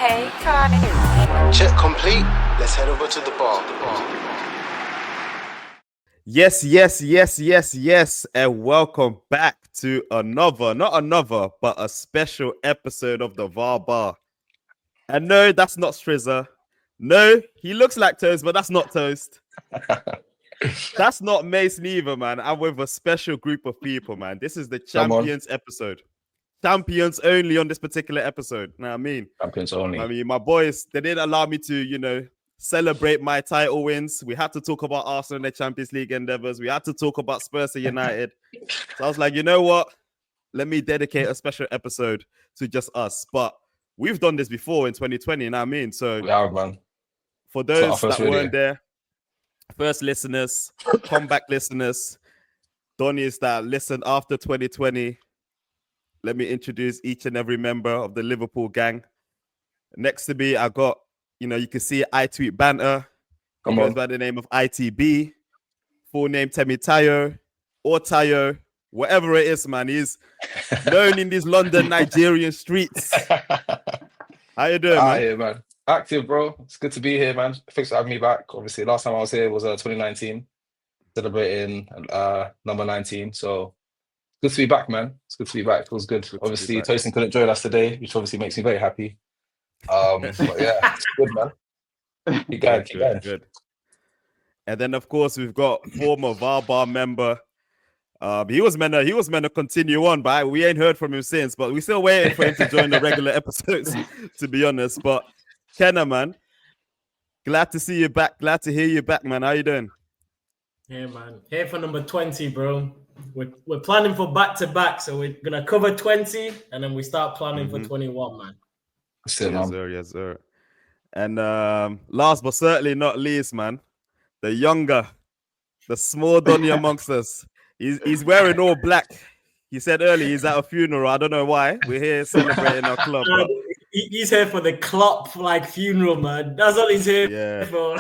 Hey guys. Check complete. Let's head over to the bar. Yes, and welcome back to not a special episode of the VARBAR. And no, that's not Strizza. No, he looks like toast, but that's not toast. That's not Mace neither, man. I'm with a special group of people, man. This is the champions episode. Champions only on this particular episode. Know what I mean? Champions only. I mean, my boys, they didn't allow me to, celebrate my title wins. We had to talk about Arsenal and their Champions League endeavors. We had to talk about Spurs and United. So I was like, you know what? Let me dedicate a special episode to just us. But we've done this before in 2020, you know what I mean? So we have, man. For those that weren't there, first listeners, comeback listeners, Donnies that listened after 2020, let me introduce each and every member of the Liverpool gang. Next to me, I got, you can see I Tweet Banter. He goes by the name of ITB. Full name Temi Tayo or Tayo, whatever it is, man. He's known in these London, Nigerian streets. How you doing, man? Yeah, man. Active, bro. It's good to be here, man. Thanks for having me back. Obviously, last time I was here was 2019, celebrating number 19. So good to be back, man. It's good to be back. It was good. Obviously, Toasting couldn't join us today, which obviously makes me very happy. But yeah, it's good, man. Keep going. Good. And then, of course, we've got former VARBAR member. He was meant to continue on, but we ain't heard from him since. But we're still waiting for him to join the regular episodes, to be honest. But Kenna, man, glad to see you back. Glad to hear you back, man. How you doing? Yeah, man. Here for number 20, bro. We're planning for back-to-back, so we're gonna cover 20, and then we start planning for 21, man. Yes, sir. And last but certainly not least, man, the younger, the small Donny amongst us. He's wearing all black. He said earlier he's at a funeral. I don't know why. We're here celebrating our club. But... He's here for the Klopp funeral, man. That's all he's here for.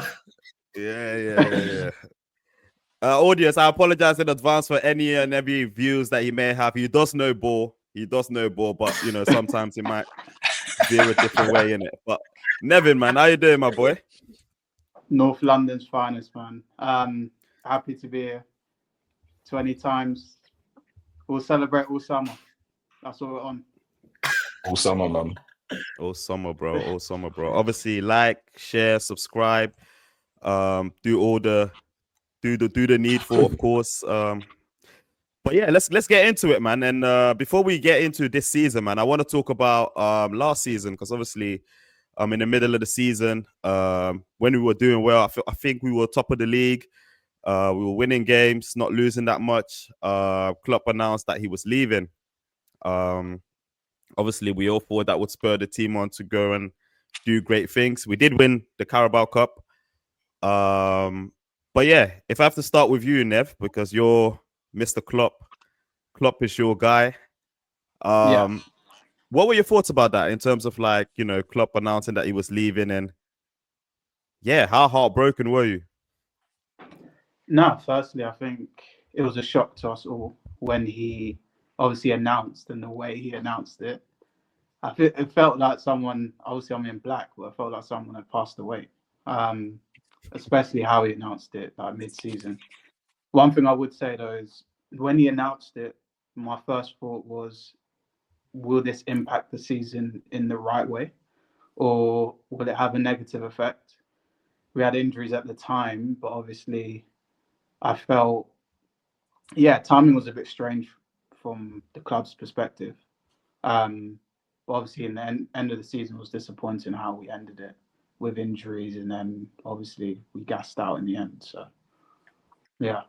Yeah. Audience, I apologize in advance for any and every views that he may have. He does know ball, but sometimes he might veer a different way in it. But Nevin, man, how you doing, my boy? North London's finest, man. Happy to be here 20 times. We'll celebrate all summer. That's what we're on. All summer, man. All summer, bro. Obviously, like, share, subscribe, do the needful, of course. But yeah, let's get into it, man. And before we get into this season, man, I want to talk about last season, because obviously in the middle of the season, when we were doing well, I think we were top of the league. We were winning games, not losing that much. Klopp announced that he was leaving. Obviously, we all thought that would spur the team on to go and do great things. We did win the Carabao Cup. But yeah, if I have to start with you, Nev, because you're Mr. Klopp. Klopp is your guy. What were your thoughts about that in terms of Klopp announcing that he was leaving, and how heartbroken were you? No, firstly, I think it was a shock to us all when he obviously announced, and the way he announced it. It felt like someone, obviously I'm in black, but it felt like someone had passed away. Especially how he announced it, like mid-season. One thing I would say though is when he announced it, my first thought was, will this impact the season in the right way, or will it have a negative effect? We had injuries at the time, but obviously I felt, timing was a bit strange from the club's perspective. But obviously in the end of the season was disappointing how we ended it, with injuries, and then obviously we gassed out in the end. So, yeah.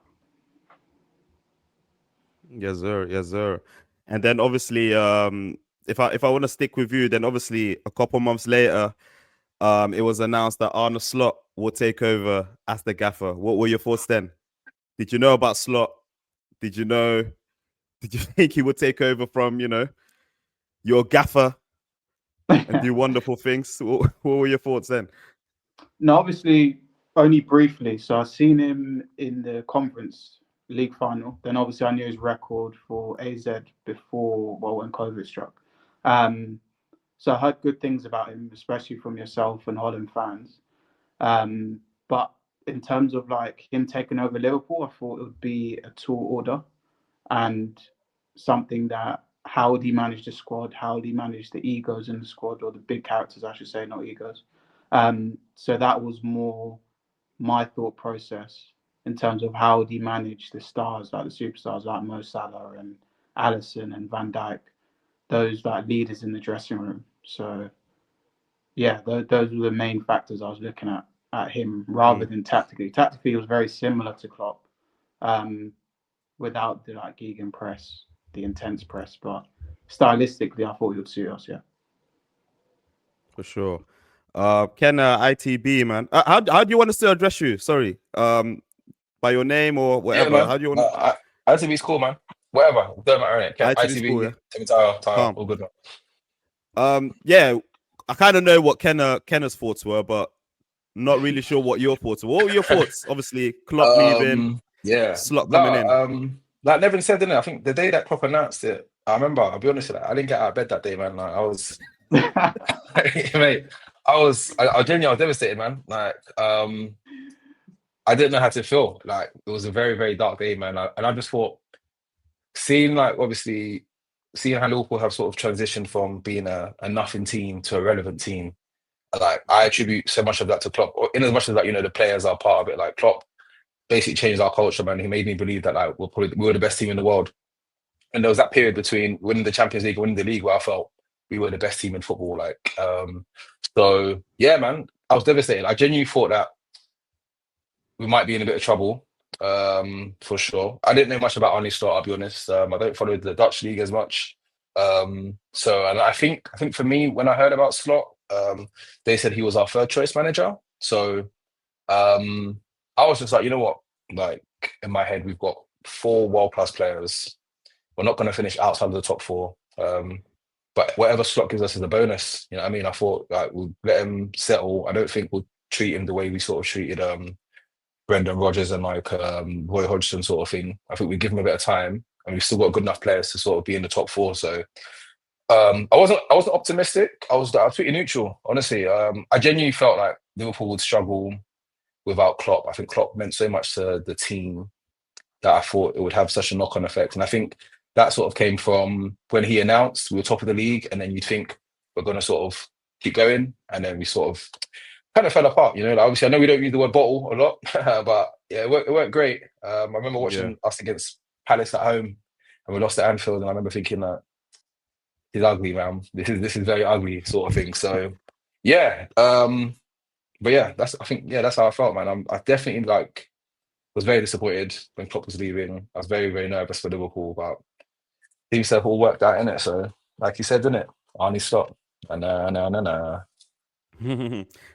Yes, sir. And then obviously, if I want to stick with you, then obviously a couple months later, it was announced that Arne Slot will take over as the gaffer. What were your thoughts then? Did you know about Slot? Did you think he would take over from, your gaffer and do wonderful things? What were your thoughts then? No, obviously only briefly. So I've seen him in the Conference League final. Then obviously I knew his record for AZ before, when COVID struck. So I heard good things about him, especially from yourself and Holland fans. But in terms of like him taking over Liverpool, I thought it would be a tall order and something that how would he manage the squad? How would he manage the egos in the squad, or the big characters, I should say, not egos. So that was more my thought process in terms of how would he manage the stars, like the superstars like Mo Salah and Alisson and Van Dijk, those like leaders in the dressing room. So yeah, those were the main factors I was looking at him rather than tactically. Tactically, it was very similar to Klopp, without the like gegenpress, the intense press, but stylistically, I thought he would suit us. Yeah, for sure. Ken, ITB, man. How do you want us to address you? Sorry, by your name or whatever. Yeah, how do you want? ITB's cool, man. Whatever, don't matter. It. ITB's ITB, cool, yeah. Tyre, all good. Yeah, I kind of know what Kenner's thoughts were, but not really sure what your thoughts were. What were your thoughts? Obviously, Klopp leaving, Slot coming in. Like Nevin said, didn't it? I think the day that Klopp announced it, I remember. I'll be honest with you, I didn't get out of bed that day, man. Like I was, mate. I was devastated, man. Like, I didn't know how to feel. Like it was a very, very dark day, man. And I just thought, seeing how Liverpool have sort of transitioned from being a nothing team to a relevant team. Like I attribute so much of that to Klopp, or in as much as like, the players are part of it. Like Klopp basically changed our culture, man. He made me believe that like we were the best team in the world. And there was that period between winning the Champions League and winning the league where I felt we were the best team in football. Like, so yeah, man, I was devastated. I genuinely thought that we might be in a bit of trouble, for sure. I didn't know much about Arne Slot, I'll be honest. I don't follow the Dutch league as much. And I think for me, when I heard about Slot, they said he was our third choice manager. So I was just like, you know what? Like in my head, we've got 4 world-class players. We're not going to finish outside of the top 4. But whatever Slot gives us is a bonus. You know what I mean? I thought like we'll let him settle. I don't think we'll treat him the way we sort of treated Brendan Rodgers and like Roy Hodgson sort of thing. I think we give him a bit of time, and we've still got good enough players to sort of be in the top 4. So I wasn't optimistic. I was pretty neutral, honestly. I genuinely felt like Liverpool would struggle without Klopp. I think Klopp meant so much to the team that I thought it would have such a knock-on effect. And I think that sort of came from when he announced we were top of the league, and then you'd think we're going to sort of keep going, and then we sort of kind of fell apart. Like, obviously, I know we don't use the word bottle a lot, but yeah, it weren't great. I remember watching us against Palace at home, and we lost at Anfield, and I remember thinking that he's ugly, man. This is very ugly, sort of thing. So yeah, but yeah, that's how I felt, man. I definitely was very disappointed when Klopp was leaving. I was very, very nervous for Liverpool, but team stuff all worked out, innit? So, like you said, didn't it? Arne Slot. Nah. Nah.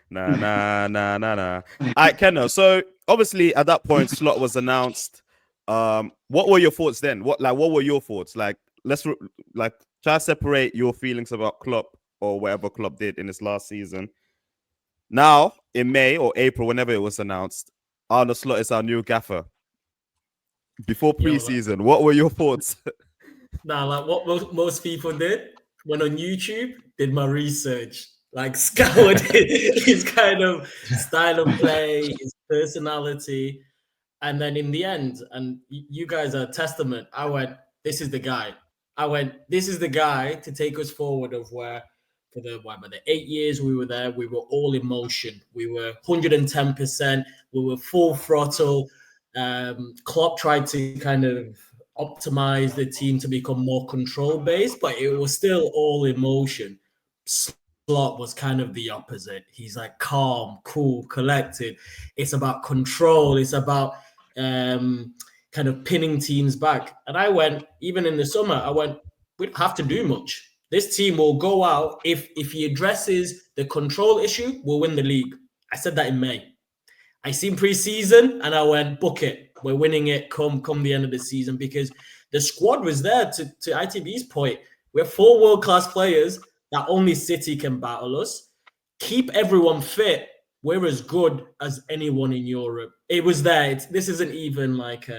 All right, Kenna. So obviously at that point, Slot was announced. What were your thoughts then? What were your thoughts? Like, let's try to separate your feelings about Klopp or whatever Klopp did in his last season. Now, in May or April, whenever it was announced, Arne Slot is our new gaffer. Before pre-season, what were your thoughts? Like what most people did, went on YouTube, did my research, like scoured his kind of style of play, his personality. And then in the end, and you guys are a testament, I went, this is the guy. This is the guy to take us forward of where for the 8 years we were there, we were all emotion. We were 110%. We were full throttle. Klopp tried to kind of optimize the team to become more control-based, but it was still all emotion. Slot was kind of the opposite. He's like calm, cool, collected. It's about control. It's about kind of pinning teams back. And I went, even in the summer, we don't have to do much. This team will go out. If he addresses the control issue, we'll win the league. I said that in May. I seen pre-season and I went, book it. We're winning it come the end of the season, because the squad was there to ITB's point. We're 4 world-class players that only City can battle us. Keep everyone fit. We're as good as anyone in Europe. It was there. This isn't even like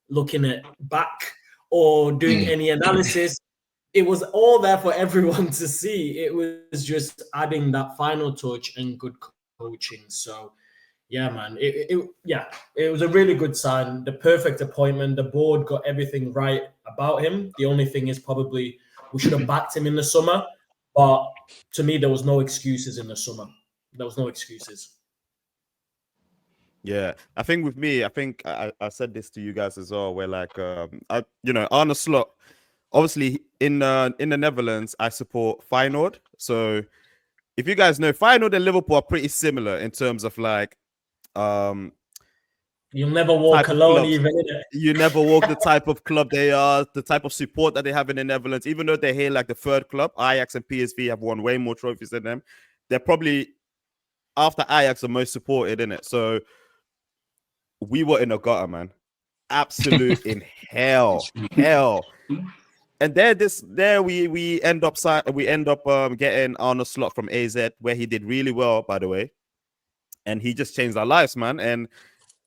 looking at back or doing any analysis. it was all there for everyone to see. It was just adding that final touch and good coaching. So, yeah, man, it was a really good sign. The perfect appointment. The board got everything right about him. The only thing is probably we should have backed him in the summer. But to me, there was no excuses in the summer. There was no excuses. Yeah, I think with me, I said this to you guys as well. Where like, Arne Slot. Obviously, in the Netherlands, I support Feyenoord. So, if you guys know, Feyenoord and Liverpool are pretty similar in terms of like, you'll never walk alone, even. You never walk the type of club they are, the type of support that they have in the Netherlands. Even though they're here like the third club, Ajax and PSV have won way more trophies than them. They're probably after Ajax the most supported in it. So we were in a gutter, man. Absolute in hell. And there we end up getting Arne Slot from AZ, where he did really well, by the way. And he just changed our lives, man. And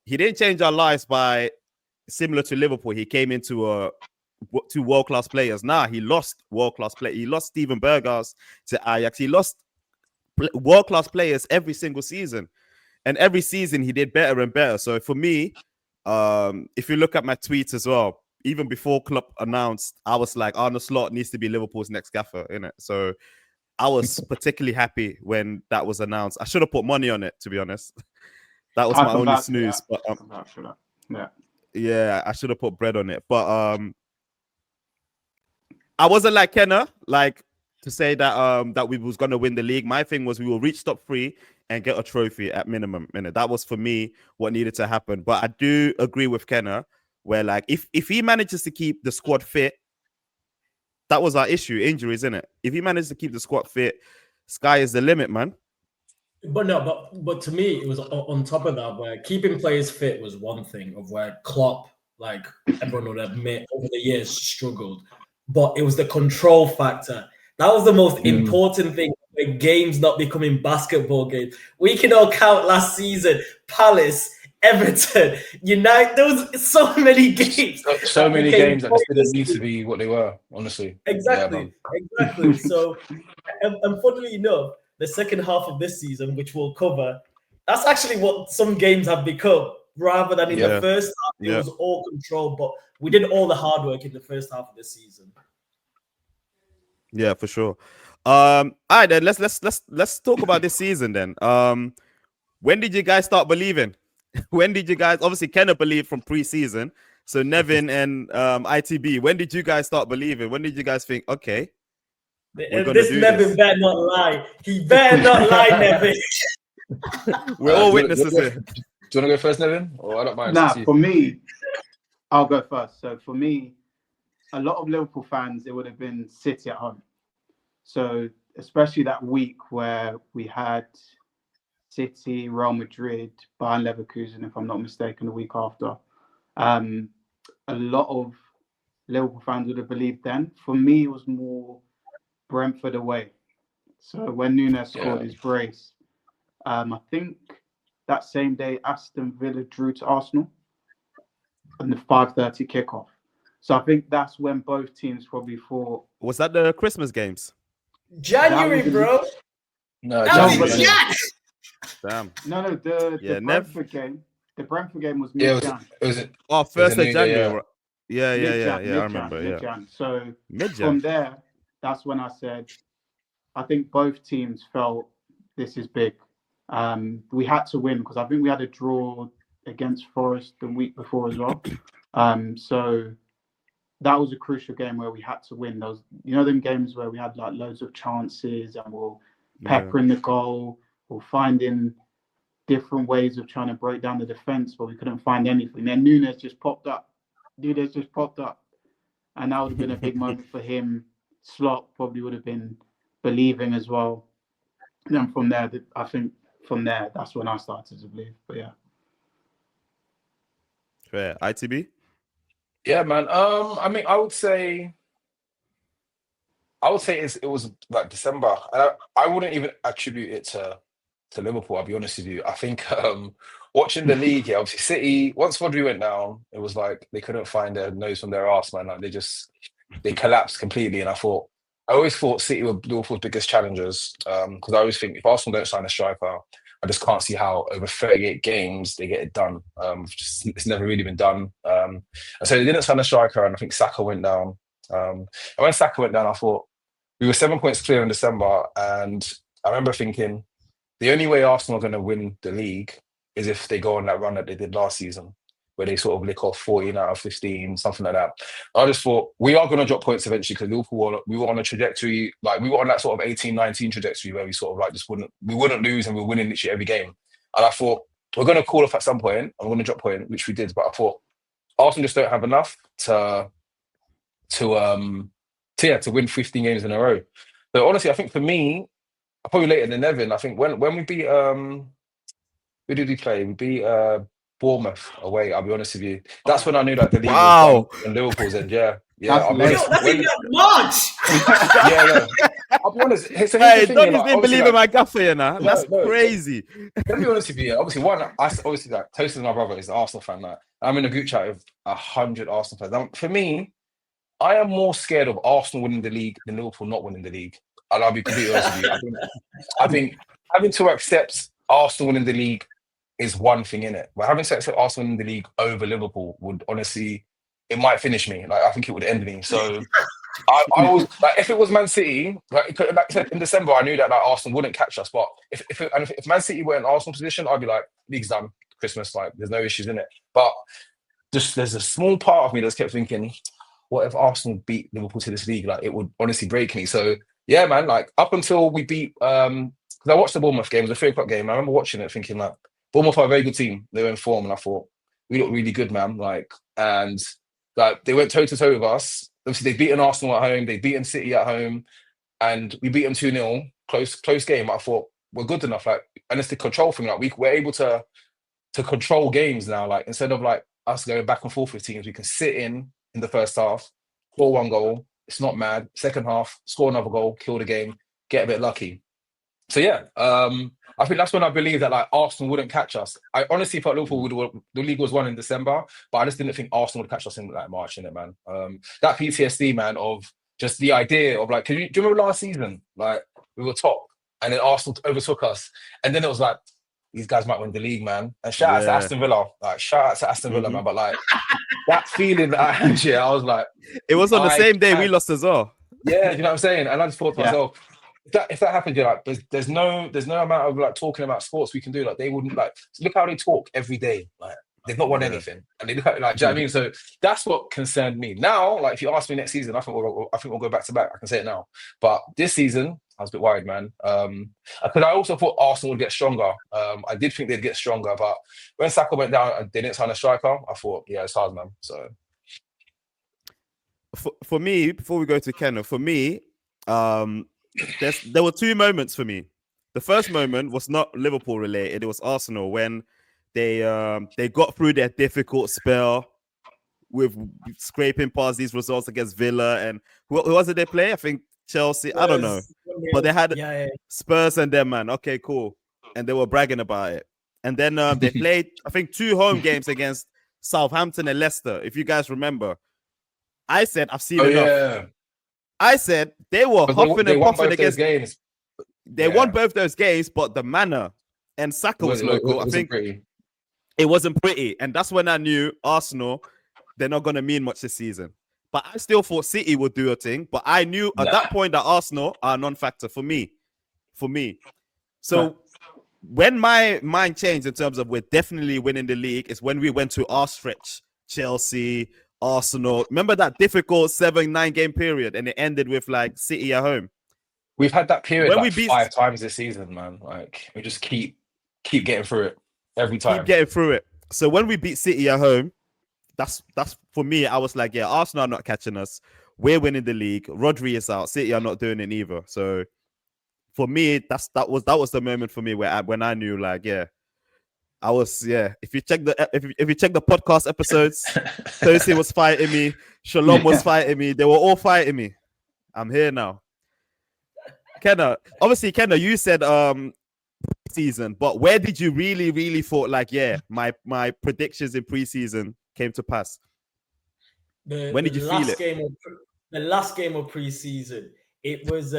he didn't change our lives by similar to Liverpool. He came into two world-class players. He lost world-class players. He lost Steven Berghuis to Ajax. He lost world-class players every single season. And every season he did better and better. So for me, if you look at my tweets as well, even before Klopp announced, I was like, Arne Slot needs to be Liverpool's next gaffer, innit? So I was particularly happy when that was announced. I should have put money on it, to be honest. That was my only snooze. But yeah, I should have put bread on it. But I wasn't like Kenner, like to say that that we was gonna win the league. My thing was we will reach top 3 and get a trophy at minimum. Innit? That was for me what needed to happen. But I do agree with Kenner, where like if he manages to keep the squad fit, that was our issue, injuries, isn't it? If he manages to keep the squad fit, sky is the limit, man. But to me, it was on top of that, where keeping players fit was one thing, of where Klopp, like everyone would admit, over the years struggled. But it was the control factor. That was the most important thing. With games not becoming basketball games. We can all count last season, Palace, Everton, United. There was so many games. So many games that didn't need to be what they were, honestly. Exactly. So, and funnily enough, the second half of this season, which we'll cover, that's actually what some games have become, rather than in the first half. It was all control, but we did all the hard work in the first half of the season. Yeah, for sure. All right, then let's talk about this season then. When did you guys start believing? When did you guys, obviously Kenner believed from pre-season, so Nevin and ITB, when did you guys start believing? When did you guys think, okay, this Nevin better not lie. He better not lie, Nevin. We're all witnesses here. Do you want to go first, Nevin? Or I don't mind. For me, I'll go first. So for me, a lot of Liverpool fans, it would have been City at home. So especially that week where we had City, Real Madrid, Bayern Leverkusen, if I'm not mistaken, the week after. A lot of Liverpool fans would have believed then. For me, it was more Brentford away. So when Nunes scored his brace, I think that same day Aston Villa drew to Arsenal on the 5:30 kickoff. So I think that's when both teams probably thought. Was that the Christmas games? January, bro. No, January. Damn. No, the Brentford game. The Brentford game was mid-Jan. First of January. Yeah. I remember. Mid-Jan. So mid-Jan. From there, that's when I said, I think both teams felt this is big. We had to win because I think we had a draw against Forest the week before as well. So that was a crucial game where we had to win. Those, them games where we had like loads of chances and we're peppering the goal or finding different ways of trying to break down the defense, but we couldn't find anything. Then Nunes just popped up. And that would have been a big moment for him. Slot probably would have been believing as well. And then from there, I think that's when I started to believe. But yeah. Fair. ITB? Yeah, man. I mean, I would say it was like December. I wouldn't even attribute it to Liverpool, I'll be honest with you. I think watching the league, obviously City, once Rodri went down, it was like they couldn't find their nose from their arse, man. Like they just they collapsed completely. And I always thought City were Liverpool's biggest challengers, because I always think if Arsenal don't sign a striker, I just can't see how over 38 games they get it done. It's never really been done. And so they didn't sign a striker, and I think Saka went down. And when Saka went down, I thought we were 7 points clear in December, and I remember thinking the only way Arsenal are going to win the league is if they go on that run that they did last season, where they sort of lick off 14 out of 15, something like that. I just thought we are going to drop points eventually, because Liverpool, we were on a trajectory, like we were on that sort of 18-19 trajectory where we sort of like we wouldn't lose, and we were winning literally every game. And I thought we're going to call off at some point, and we're going to drop point, which we did. But I thought Arsenal just don't have enough to win 15 games in a row. So honestly, I think for me, probably later than Evan, I think when we beat who did we play? We beat Bournemouth away. I'll be honest with you. That's when I knew that the league was done on Liverpool's end. Yeah. I'll be honest. That's in March. Yeah. I'll be honest. So Hey, Donny's didn't believe in my gaffer, you know. That's crazy. Let me be honest with you. Obviously, Toast is my brother, is an Arsenal fan. Like, I'm in a group chat with 100 Arsenal fans. For me, I am more scared of Arsenal winning the league than Liverpool not winning the league. And I'll be completely honest with you. I think having to accept Arsenal winning the league is one thing, in it. But having to accept Arsenal winning the league over Liverpool would honestly, it might finish me. Like, I think it would end me. So I was like, if it was Man City, like I said, in December, I knew that like Arsenal wouldn't catch us. But if Man City were in Arsenal position, I'd be like, league's done, Christmas, like there's no issues in it. But just there's a small part of me that's kept thinking, what if Arsenal beat Liverpool to this league? Like, it would honestly break me. So yeah, man, like up until we beat, because I watched the Bournemouth game, it was a 3 o'clock game. I remember watching it thinking like, Bournemouth are a very good team. They were in form, and I thought, we look really good, man. Like, and like they went toe to toe with us. Obviously, they've beaten Arsenal at home, they've beaten City at home, and we beat them 2-0. Close game. I thought we're good enough. Like, and it's the control thing. Like, we're able to control games now. Like, instead of like us going back and forth with teams, we can sit in the first half, score 1 goal. It's not mad. Second half, score another goal, kill the game, get a bit lucky. So yeah, I think that's when I believed that like Arsenal wouldn't catch us. I honestly thought Liverpool the league was won in December, but I just didn't think Arsenal would catch us in like March, innit, man. That PTSD, man, of just the idea of like, do you remember last season? Like, we were top, and then Arsenal overtook us, and then it was like, these guys might win the league, man. And shout out to Aston Villa, man. But like that feeling that I had here, I was like, it was on the same day we lost as well. Yeah, you know what I'm saying? And I just thought to myself, if that happened, you're like, there's no amount of like talking about sports we can do. Like, they wouldn't like look how they talk every day. Like, they've not won anything, and they look at it like, do you know what I mean? So that's what concerned me. Now, like, if you ask me next season, I think we'll go back to back. I can say it now. But this season, I was a bit worried, man. Because I also thought Arsenal would get stronger. I did think they'd get stronger, but when Saka went down and they didn't sign a striker, I thought, yeah, it's hard, man. So for me, before we go to Kenna, for me, there were 2 moments for me. The first moment was not Liverpool related; it was Arsenal when they got through their difficult spell with scraping past these results against Villa and who was it they play? I think Chelsea. I don't know, but they had Spurs and them, man. Okay, cool, and they were bragging about it. And then they played, I think, 2 home games against Southampton and Leicester. If you guys remember, I said I've seen enough. Yeah. I said they were huffing and puffing against games. They won both those games, but the manner and Saka was local. I think it wasn't pretty, and that's when I knew Arsenal, they're not going to mean much this season. But I still thought City would do a thing. But I knew at that point that Arsenal are a non-factor for me. So when my mind changed in terms of we're definitely winning the league is when we went to our stretch, Chelsea, Arsenal. Remember that difficult 7-9 game period, and it ended with like City at home. We've had that period like 5 times this season, man. Like, we just keep getting through it every time. Keep getting through it. So when we beat City at home, that's for me. I was like, yeah, Arsenal are not catching us. We're winning the league. Rodri is out. City are not doing it either. So for me, that was the moment for me when I knew, like, yeah, I was, yeah. If you check the podcast episodes, Tosi was fighting me. Shalom was fighting me. They were all fighting me. I'm here now. Kenna, you said season, but where did you really, really thought like, yeah, my predictions in preseason came to pass? When did you feel it? the last game of preseason. It was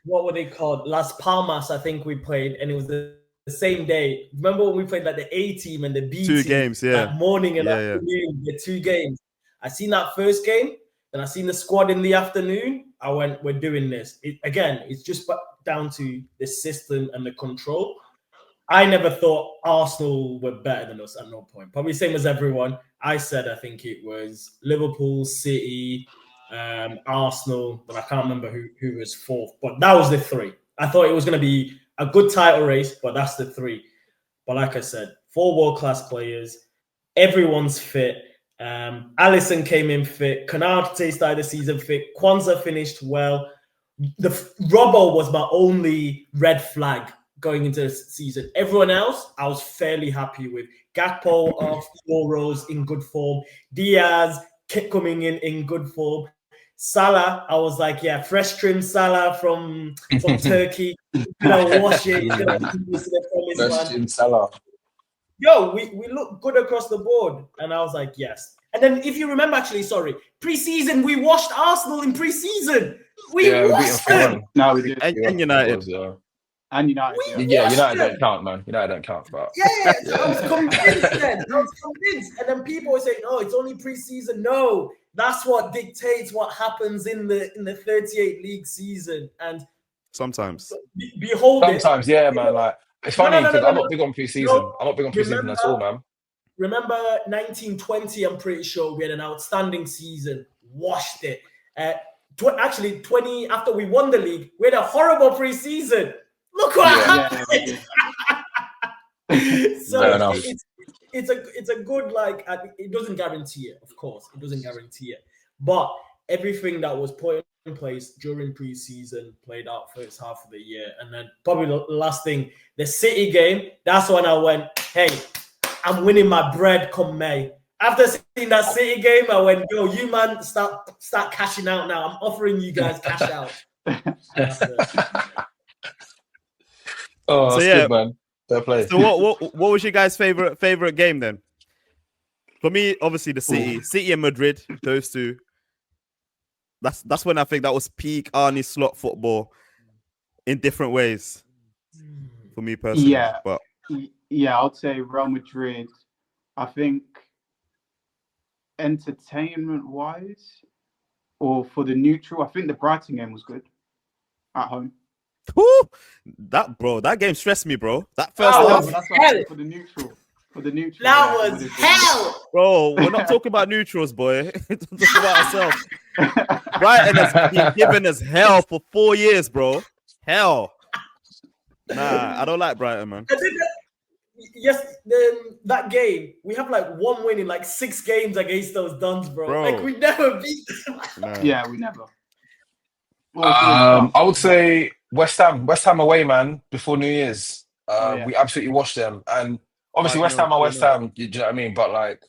what were they called? Las Palmas, I think we played, and it was the same day. Remember when we played like the A team and the B team? 2 games, yeah. That morning and afternoon, the 2 games. I seen that first game, and I seen the squad in the afternoon. I went, we're doing this. It's just down to the system and the control. I never thought Arsenal were better than us at no point. Probably same as everyone. I said I think it was Liverpool, City, Arsenal, but I can't remember who was 4th. But that was the 3. I thought it was going to be a good title race, but that's the 3. But like I said, 4 world-class players. Everyone's fit. Alisson came in fit. Konate started the season fit. Kwanzaa finished well. The Robbo was my only red flag going into the season. Everyone else, I was fairly happy with. Gakpo of Euros in good form. Diaz kept coming in good form. Salah, I was like, yeah, fresh trim Salah from Turkey. Wash it. Fresh trim Salah. Yo, we look good across the board. And I was like, yes. And then if you remember, preseason, we washed Arsenal in preseason. We washed them. No, we did. And United. And United. United don't count, man. United don't count. But I was convinced then. And then people were saying, oh, it's only preseason. No, that's what dictates what happens in the 38 league season. And sometimes. Behold sometimes, yeah, man. Like it's funny because I'm not big on preseason. I'm not big on preseason at all, man. Remember 1920, I'm pretty sure we had an outstanding season. Washed it. 20 after we won the league, we had a horrible preseason. Look what happened. So it's a good, like, it doesn't guarantee it, of course. It doesn't guarantee it. But everything that was put in place during preseason played out first half of the year. And then probably the last thing, the City game, that's when I went, hey, I'm winning my bread come May. After seeing that City game, I went, yo, you man, start cashing out now. I'm offering you guys cash out. Oh, that's good, man. Fair play. So what was your guys' favorite game then? For me, obviously the City and Madrid, those two. That's when I think that was peak Arne Slot football in different ways. For me personally. Yeah, I'd say Real Madrid. I think entertainment-wise, or for the neutral, I think the Brighton game was good at home. Woo! That game stressed me, bro. That first half. That's hell. For the neutral. That was hell. Bro, we're not talking about neutrals, boy. We're talking about ourselves. Brighton has been giving us hell for 4 years, bro. Hell. Nah, I don't like Brighton, man. Yes, that game, we have like 1 win in like 6 games against those Duns, bro. Like we never beat them. Nah. Yeah, we never. I would say West Ham away, man, before New Year's. We absolutely washed them. And obviously West Ham are West Ham, do you know what I mean? But like,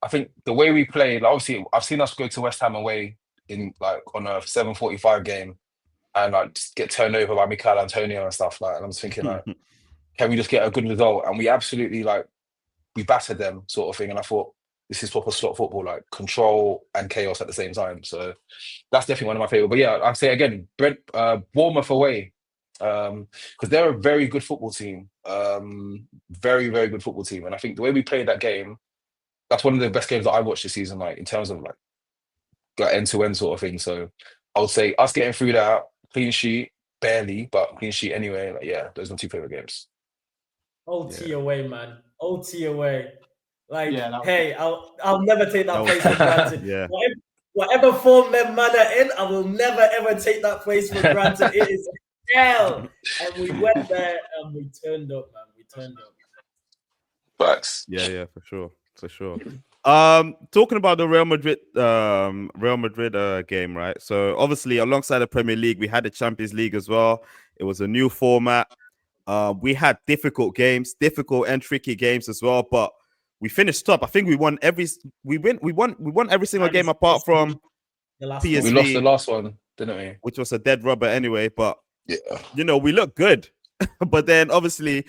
I think the way we played, like, obviously I've seen us go to West Ham away in like on a 7:45 game and like just get turned over by Mikel Antonio and stuff like. And I'm just thinking like, can we just get a good result? And we absolutely we battered them, sort of thing. And I thought, this is proper slot football, like control and chaos at the same time. So that's definitely one of my favorite. But yeah, I'd say again, Bournemouth away, because they're a very good football team, very, very good football team. And I think the way we played that game, that's one of the best games that I watched this season, like in terms of like end-to-end sort of thing. So I would say us getting through that, clean sheet, barely, but clean sheet anyway. Like, yeah, those are my 2 favorite games. OT away, man. OT away. Like, hey, I'll never take that place for granted. Yeah. Whatever form them man are in, I will never ever take that place for granted. It is hell. And we went there and we turned up, man. We turned up. Facts. Yeah, for sure. Talking about the Real Madrid game, right? So obviously, alongside the Premier League, we had the Champions League as well. It was a new format. We had difficult and tricky games as well, but we finished top. I think we won every single game apart from the last PSV. We lost the last one, didn't we? Which was a dead rubber anyway. But yeah, we look good. But then obviously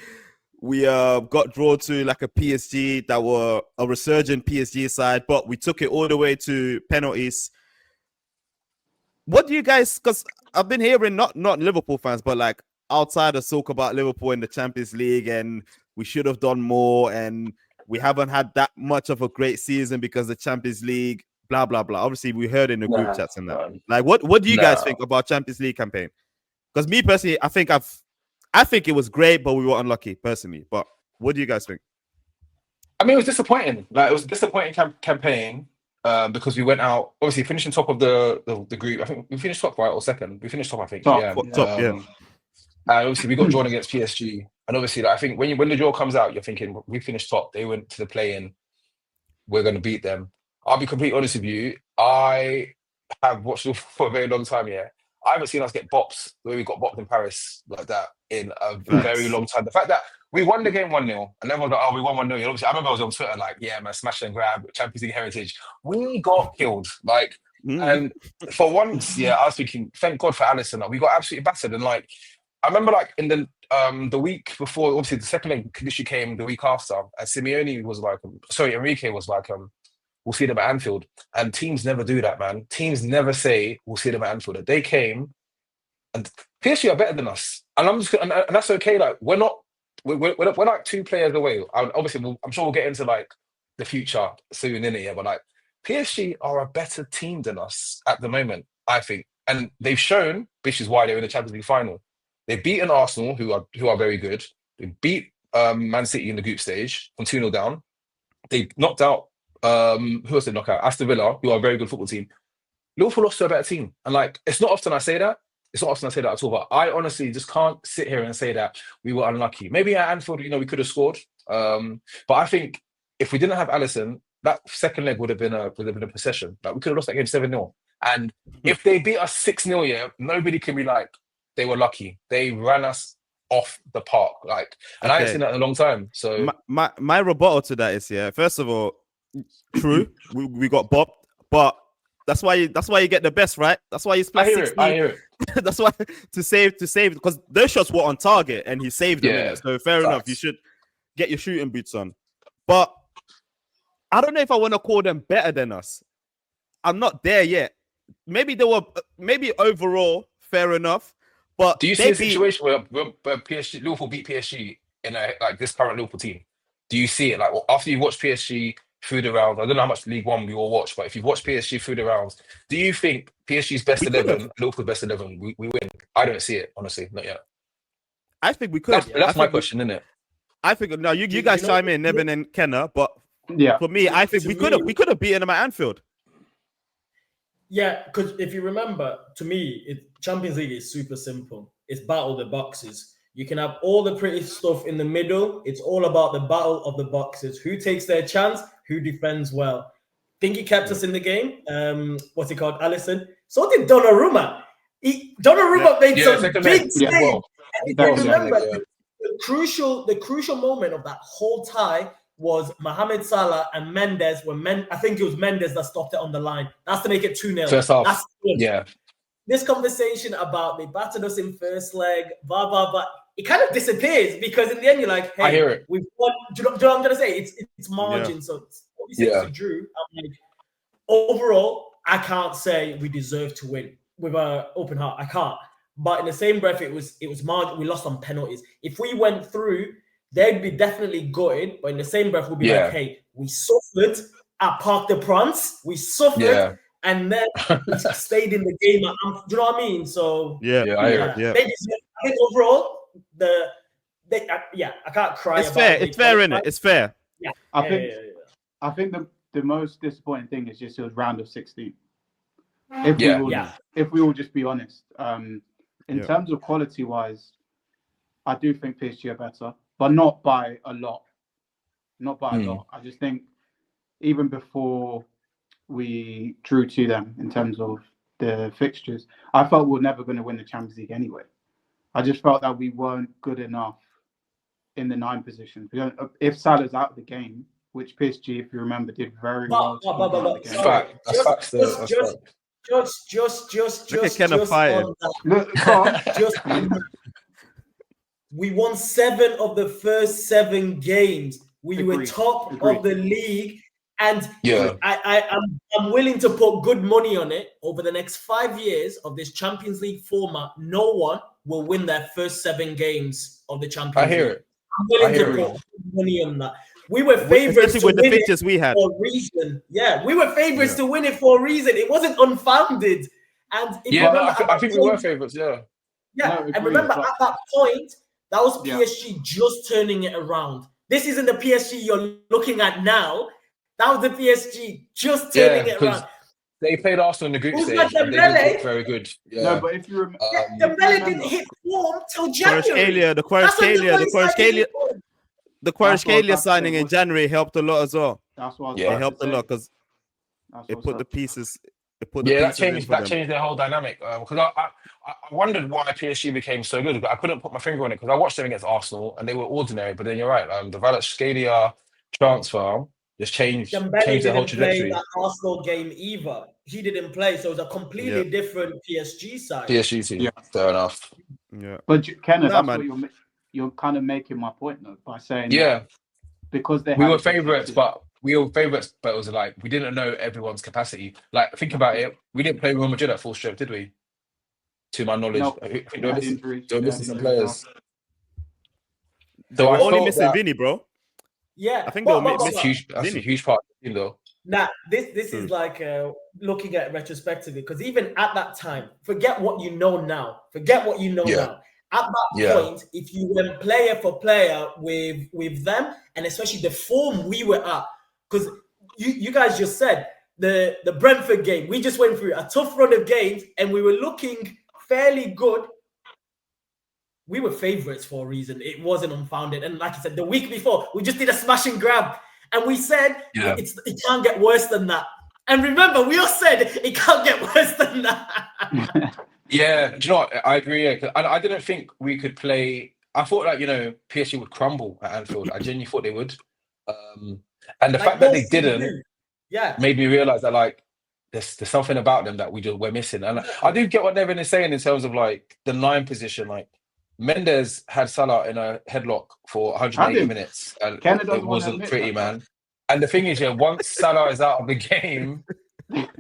we got drawn to like a PSG that were a resurgent PSG side, but we took it all the way to penalties. what do you guys? Because I've been hearing not Liverpool fans, but like outsiders talk about Liverpool in the Champions League, and we should have done more, and we haven't had that much of a great season because the Champions League, blah blah blah. Obviously, we heard in the group chats and that. Like, what do you guys think about Champions League campaign? Because me personally, I think it was great, but we were unlucky personally. But what do you guys think? I mean, it was disappointing. Like, it was a disappointing campaign because we went out, obviously finishing top of the group. I think we finished top, right, or second. We finished top, I think. Top, yeah. And obviously we got drawn against PSG, and obviously, like, I think when the draw comes out, you're thinking we finished top. They went to the play-in. We're going to beat them. I'll be completely honest with you. I have watched it for a very long time. Yeah, I haven't seen us get bops the way we got bopped in Paris like that in a very long time. The fact that we won the game 1-0, and everyone was like, "Oh, we won 1-0." And obviously, I remember I was on Twitter like, "Yeah, man, smash and grab, Champions League heritage." We got killed, like, and for once, yeah, I was thinking, thank God for Alisson. We got absolutely battered, and like, I remember like in the week before, obviously the second leg issue came the week after, and Simeone was like, Enrique was like, we'll see them at Anfield, and teams never do that, man. Teams never say we'll see them at Anfield. They came, and PSG are better than us, and I'm just, and that's okay. Like, we're like 2 players away. Obviously, I'm sure we'll get into like the future soon in it, but like PSG are a better team than us at the moment, I think, and they've shown, which is why they're in the Champions League final. They've beaten Arsenal, who are very good. They beat Man City in the group stage from 2-0 down. They knocked out who else did knock out? Aston Villa, who are a very good football team. Liverpool lost to a better team, and like, it's not often I say that. It's not often I say that at all, but I honestly just can't sit here and say that we were unlucky. Maybe at Anfield, we could have scored. But I think if we didn't have Alisson, that second leg would have been a possession. Like, we could have lost that game 7-0. And if they beat us 6-0, yeah, nobody can be like, they were lucky. They ran us off the park. Like, and I haven't seen that in a long time. So my rebuttal to that is, yeah, first of all, true, we got bopped, but that's why you get the best, right? That's why you split 60. I hear it. That's why to save because those shots were on target and he saved them. Yeah, so fair enough. You should get your shooting boots on. But I don't know if I want to call them better than us. I'm not there yet. Maybe they were. Maybe overall, fair enough. But do you see a situation where Liverpool beat PSG in this current Liverpool team? Do you see it like after you watch PSG through the rounds? I don't know how much League One we all watch, but if you've watched PSG through the rounds, do you think PSG's best 11, Liverpool's best 11, we win? I don't see it, honestly, not yet. I think we could. That's my question, isn't it? I think no. You guys chime in, Nevin and Kenna, but yeah, for me, I think we could have beaten them at Anfield. Yeah, because if you remember, to me, Champions League is super simple. It's battle the boxes. You can have all the pretty stuff in the middle. It's all about the battle of the boxes. Who takes their chance? Who defends well? Think he kept us in the game. What's he called? Alisson. So did Donnarumma. Donnarumma made some big saves. Remember, the crucial moment of that whole tie was Mohamed Salah and Mendes. I think it was Mendes that stopped it on the line. That's to make it 2-0. First half. Yeah. This conversation about they battered us in first leg, blah, blah, blah, it kind of disappears because in the end you're like, hey, I hear it. We've won. Do you know what I'm going to say? It's margin. Yeah. So obviously it's a drew. I'm like, overall, I can't say we deserve to win with an open heart. I can't. But in the same breath, it was margin. We lost on penalties. If we went through, they'd be definitely gutted. But in the same breath, we'll be like, hey, we suffered at Parc des Princes. We suffered. Yeah. And then we stayed in the game. Do you know what I mean? So I think overall, I can't cry. It's fair. It's fair, isn't it? It's fair. Yeah. I think the most disappointing thing is just it was round of 16. If we will just be honest, in terms of quality wise, I do think PSG are better, but not by a lot. Not by a lot. I just think even before we drew to them in terms of the fixtures, I felt we were never going to win the Champions League anyway. I just felt that we weren't good enough in the 9 position. If Salah's out of the game, which PSG, if you remember, did very well. We won 7 of the first 7 games. We were top of the league. And I'm willing to put good money on it. Over the next 5 years of this Champions League format, no one will win their first 7 games of the Champions League. I hear it. I'm willing to put money on that. We were favorites to with the win fixtures it we had. for a reason. Yeah, we were favorites to win it for a reason. It wasn't unfounded. And if you remember, I think we were favorites. Yeah. Yeah, and remember at that point, that was PSG just turning it around. This isn't the PSG you're looking at now. That was the PSG just turning it around. They played Arsenal in the group stage. And they didn't look very good. Yeah. No, but if you remember, Dembele didn't hit form till January. The Kvaratskhelia signing in January helped a lot as well. That's what it helped a lot because it put the pieces. That changed their whole dynamic. Because I wondered why PSG became so good. But I couldn't put my finger on it because I watched them against Arsenal and they were ordinary. But then you're right. The Kvaratskhelia transfer just changed the whole trajectory. That Arsenal game either. He didn't play, so it was a completely different PSG side. PSG team. Yeah. Fair enough. Yeah. But Kenneth, that's what you're kind of making my point though by saying because we were favourites, but it was like we didn't know everyone's capacity. Like think about it, we didn't play Real Madrid at full strength, did we? To my knowledge, there were missing some players. So I only missing Vinny, bro. Yeah, I think they'll miss. That's a huge part of the team, though. Now, this is like looking at it retrospectively because even at that time, forget what you know now. Now. At that point, if you went player for player with them, and especially the form we were at, because you guys just said the Brentford game, we just went through a tough run of games, and we were looking fairly good. We were favourites for a reason. It wasn't unfounded. And like I said, the week before, we just did a smash and grab. And we said, it can't get worse than that. And remember, we all said it can't get worse than that. Yeah, do you know what? I agree. Yeah, I didn't think we could play. I thought PSG would crumble at Anfield. I genuinely thought they would. And the fact that they didn't made me realise that there's something about them that we're missing. And I do get what Nevin is saying in terms of the 9 position. Mendes had Salah in a headlock for 180 minutes, and it wasn't pretty, man. And the thing is, once Salah is out of the game,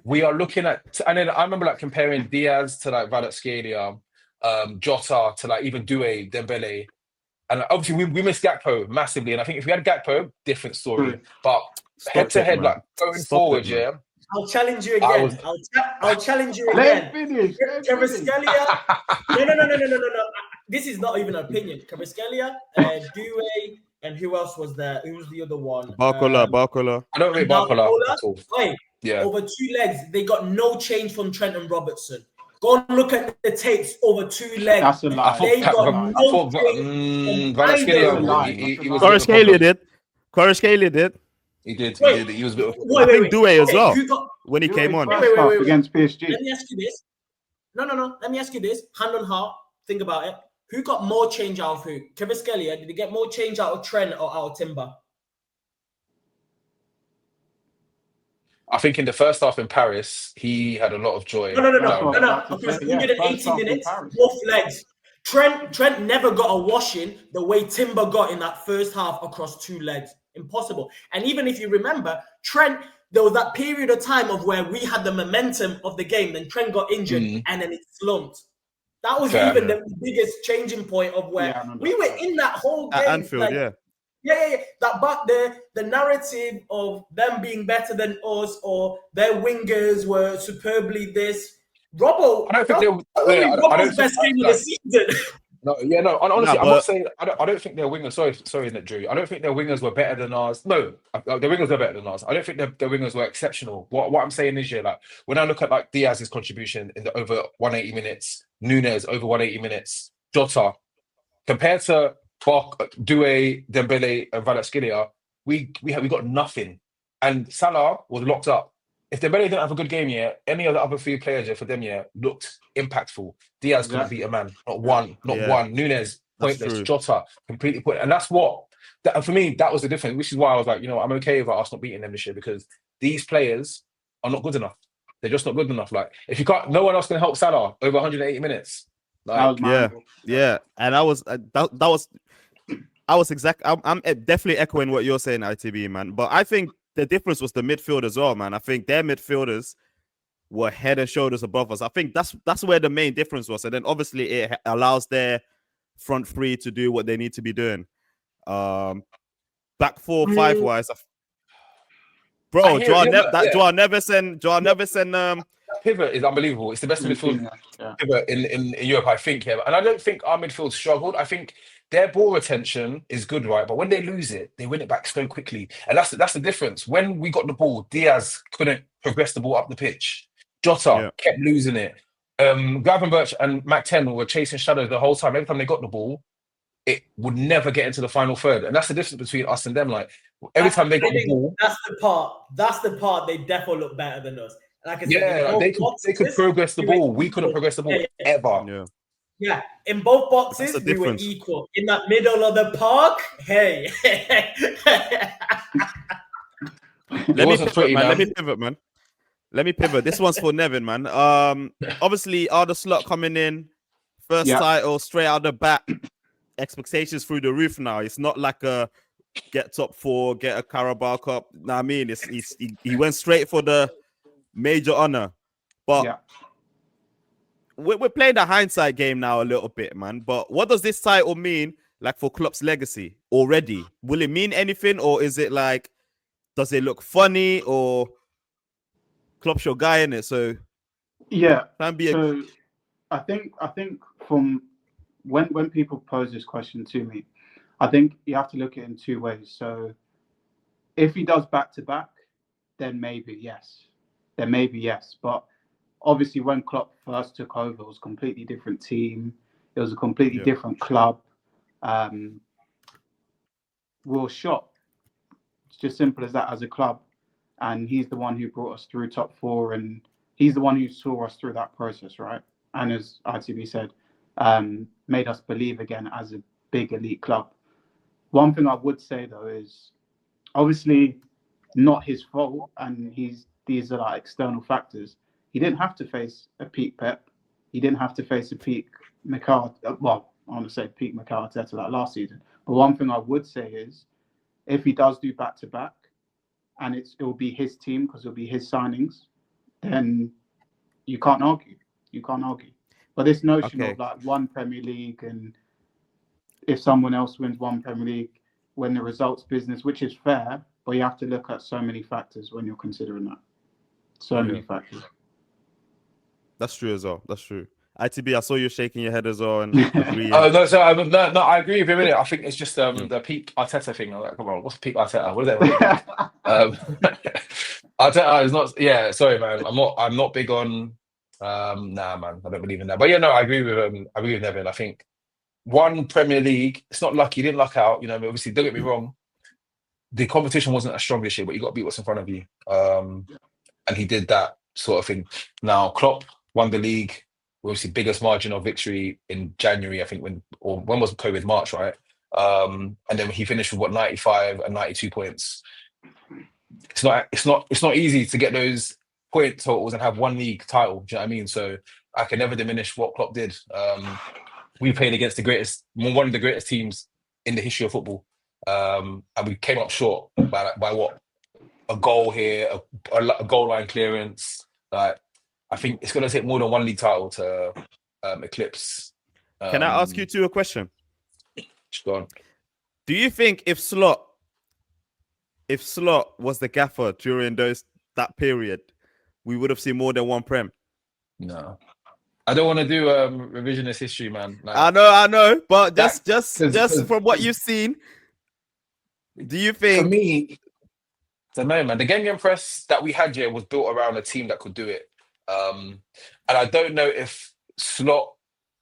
we are looking at. And then I remember comparing Diaz to Kvaratskhelia, Jota to even Doué, Dembele, and obviously we missed Gakpo massively. And I think if we had Gakpo, different story. But head to head, going forward, I'll challenge you again. I'll challenge you again. Kvaratskhelia. No. This is not even an opinion. Kvaratskhelia, Doué, and who else was there? Who was the other one? Barcola. I don't rate Barcola at all. Wait, over 2 legs, they got no change from Trent and Robertson. Go and look at the tapes over 2 legs. That's a lie. They got no change. Kvaratskhelia did. He did. He was a bit of... I think Doué as well when he came on. Wait. Against PSG. Let me ask you this. No. Let me ask you this. Hand on heart. Think about it. Who got more change out of who? Kvaratskhelia, did he get more change out of Trent or out of Timber? I think in the first half in Paris, he had a lot of joy. No. Because we did it 80 minutes, both legs. Trent never got a washing the way Timber got in that first half across 2 legs. Impossible. And even if you remember, Trent, there was that period of time of where we had the momentum of the game, then Trent got injured and then it slumped. That was the biggest changing point of where we were in that whole game. At Anfield, But the narrative of them being better than us or their wingers were superbly this. Robbo, I don't think Robbo's best game of the season. Honestly, I'm not saying I don't think their wingers. Sorry, Drew. I don't think their wingers were better than ours. No, their wingers were better than ours. I don't think their wingers were exceptional. What I'm saying is, when I look at Diaz's contribution in the over 180 minutes, Nunes over 180 minutes, Jota, compared to Doué, Dembele, and Kvaratskhelia, we got nothing. And Salah was locked up. If Dembele didn't have a good game yet, any of the other 3 players for them looked impactful. Diaz couldn't beat a man. Not one. Nunes, pointless. Jota, completely pointless. And that's for me, that was the difference, which is why I was I'm okay with us not beating them this year because these players are not good enough. They're just not good enough. If you can't, no one else can help Salah over 180 minutes. And I was exactly. I'm definitely echoing what you're saying, ITB man. But I think the difference was the midfield as well, man. I think their midfielders were head and shoulders above us. I think that's where the main difference was. And then obviously it allows their front three to do what they need to be doing. Back 4-5 wise, bro, Joao Neves pivot is unbelievable. It's the best midfield pivot in Europe, I think. Yeah, and I don't think our midfield struggled. I think their ball retention is good, right? But when they lose it, they win it back so quickly, and that's the difference. When we got the ball, Diaz couldn't progress the ball up the pitch. Jota kept losing it. Gravenberch and Mac 10 were chasing shadows the whole time. Every time they got the ball, it would never get into the final third, and that's the difference between us and them. Like every time they got the ball, that's the part they definitely look better than us. Like I said, they could progress the ball. We couldn't progress the ball ever. Yeah, in both boxes we were equal. In that middle of the park, hey. Let me pivot. This one's for Nevin, man. Obviously, Arne Slot coming in, first title straight out the bat. Expectations through the roof now. It's not like a get top 4, get a Carabao Cup. Nah, I mean, he went straight for the major honor. But we're playing the hindsight game now a little bit, man. But what does this title mean, like, for Klopp's legacy already? Will it mean anything, or is it like, does it look funny, or Klopp's your guy in it? So I think from when people pose this question to me, I think you have to look at it in two ways. So if he does back-to-back, then maybe yes. But obviously when Klopp first took over, it was a completely different team. It was a completely different club. We were shocked. It's just simple as that as a club. And he's the one who brought us through top 4, and he's the one who saw us through that process, right? And as ITB said, made us believe again as a big elite club. One thing I would say though is obviously not his fault, and these are like external factors. He didn't have to face a peak Pep. He didn't have to face a peak Mikel. Well, I want to say peak Mikel Arteta like last season. But one thing I would say is, if he does do back to back, and it will be his team because it'll be his signings, then you can't argue. But this notion of like one Premier League, and if someone else wins one Premier League, when the results business, which is fair, but you have to look at so many factors when you're considering that. So many factors. That's true as well. That's true. ITB, I saw you shaking your head as well. And agreeing. I agree with you a minute. I think it's just the peak Arteta thing. I'm like, come on, what's peak Arteta? What is that? Arteta is not. Yeah, sorry, man. I'm not big on. Nah, man. I don't believe in that. But I agree with Nevin. I think one Premier League. It's not lucky. He didn't luck out. Obviously, don't get me wrong. The competition wasn't as strong this year, but you got to beat what's in front of you. And he did that sort of thing. Now, Klopp won the league. Obviously, biggest margin of victory in January, I think, when was COVID? March, right? And then he finished with 95 and 92 points. It's not easy to get those point totals and have one league title. Do you know what I mean? So I can never diminish what Klopp did. We played against one of the greatest teams in the history of football, and we came up short by what? A goal here, a goal line clearance. Like, I think it's going to take more than one league title to eclipse. Can I ask you two a question? Go on. Do you think if Slot was the gaffer during that period, we would have seen more than one Prem? No, I don't want to do revisionist history, man. Like, I know, but just from what you've seen, do you think? For me, I don't know, man. The Gengen press that we had here was built around a team that could do it. And I don't know if Slot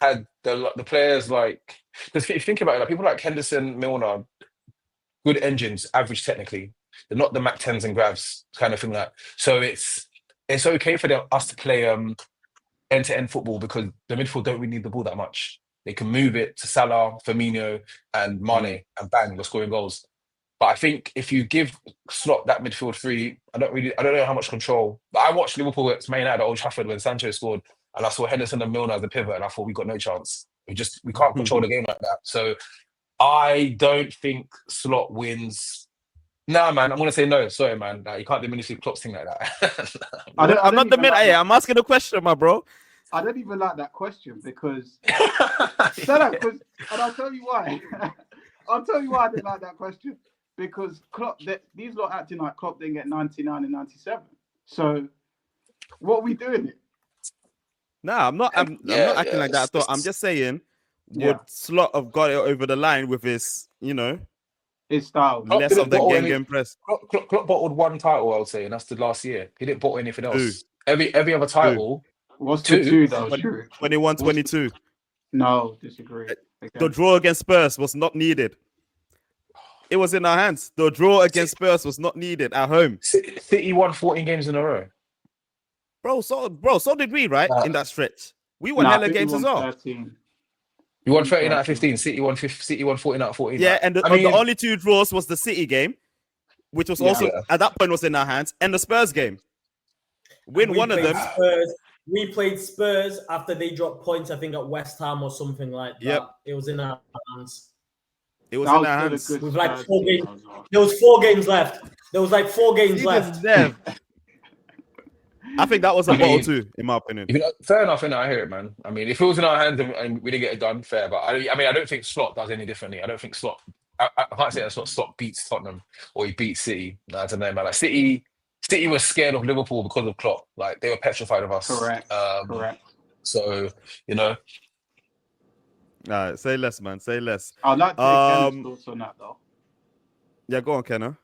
had the players like, because if you think about it, like people like Henderson, Milner, good engines, average technically. They're not the Mac 10s and Gravs kind of thing. Like, so it's okay for us to play end-to-end football because the midfield don't really need the ball that much. They can move it to Salah, Firmino, and Mane, and bang, they're scoring goals. But I think if you give Slot that midfield free, I don't know how much control. But I watched Liverpool at Man United at Old Trafford when Sancho scored, and I saw Henderson and Milner as the pivot, and I thought we got no chance. We can't control the game like that. So I don't think Slot wins. Nah, man, I'm gonna say no. Sorry, man. Like, you can't diminish the Klopp's thing like that. I'm not the minute. Hey, I'm asking a question, my bro. I don't even like that question because and I'll tell you why. I'll tell you why I didn't like that question. Because Klopp, these lot acting like Klopp didn't get 99 and 97. So what are we doing it? Nah, I'm not acting like that. I'm just saying, would Slot have got it over the line with his, his style? Less of the game press. Klopp bottled one title, I would say, and that's the last year. He didn't bottle anything else. Every other title. What's the two though? 21-22. No, disagree. The draw against Spurs was not needed. It was in our hands. The draw against Spurs was not needed at home. City won 14 games in a row. Bro, so did we, right? In that stretch. We won hella games as well. 13. You won 13 out of 15. City won 14 out of 14. Yeah, and the only two draws was the City game, which was also at that point was in our hands, and the Spurs game. Win one of them. We played Spurs after they dropped points, I think, at West Ham or something like that. Yep. It was in our hands. It was in our hands. With like 4 games. There was 4 games left. There was like 4 games left. I think that was a bottle too, in my opinion. Fair enough, I hear it, man. I mean, if it was in our hands and we didn't get it done, fair. But I don't think Slot does any differently. I don't think Slot. I can't say that Slot beats Tottenham or he beats City. I don't know, man. Like City was scared of Liverpool because of Klopp. Like they were petrified of us. Correct. So All right, say less, man. Say less. I'd like to hear Ken's thoughts on that, though. Yeah, go on, Kenna.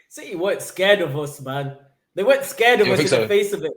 City weren't scared of us, man. They weren't scared of us in the face of it.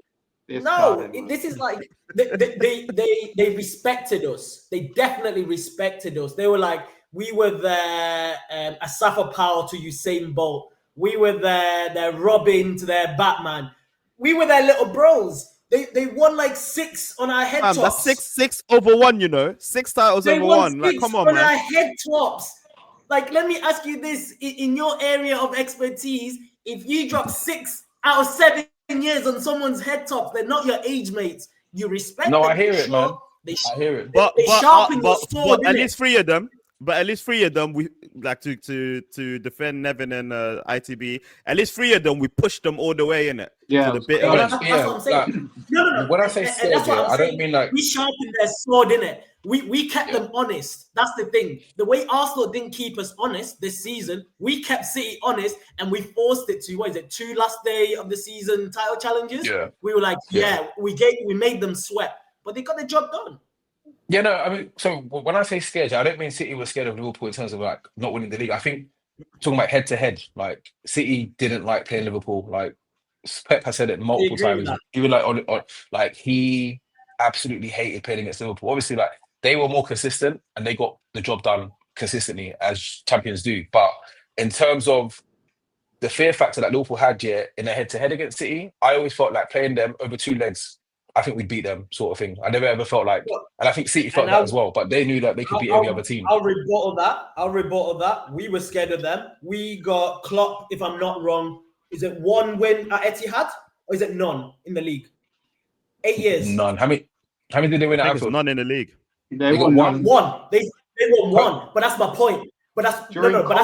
This is like they respected us. They definitely respected us. They were like, we were their Asafa Powell to Usain Bolt. We were their Robin to their Batman. We were their little bros. They won like 6 on our head tops. That's 6 over 1, 6 titles over 1. Like, come on, man. Our head tops. Like, let me ask you this: in your area of expertise, if you drop 6 out of 7 years on someone's head top, they're not your age mates. You respect them. I hear it, man. I hear it. But at least 3 of them. But at least 3 of them, we like to defend Nevin and ITB. At least 3 of them, we pushed them all the way in it. Yeah, that's what I'm saying. No. When I say scared, I don't mean like we sharpened their sword in it. We kept them honest. That's the thing. The way Arsenal didn't keep us honest this season, we kept City honest, and we forced it to 2 last day of the season title challenges. Yeah, we were like, we made them sweat, but they got the job done. Yeah, no, I mean, so when I say scared, I don't mean City was scared of Liverpool in terms of like not winning the league. I think talking about head to head, like City didn't like playing Liverpool. Like Pep has said it multiple times. Even like on like he absolutely hated playing against Liverpool. Obviously, like they were more consistent and they got the job done consistently as champions do. But in terms of the fear factor that Liverpool had in a head to head against City, I always felt like playing them over 2 legs, I think we'd beat them, sort of thing. I never ever felt like, and I think City felt that as well, but they knew that they could beat every other team. I'll rebuttal that. We were scared of them. We got Klopp, if I'm not wrong, is it 1 win at Etihad or is it none in the league? 8 years. None. How many did they win at Anfield? None in the league. They won 1. They won 1, but that's my point. But that's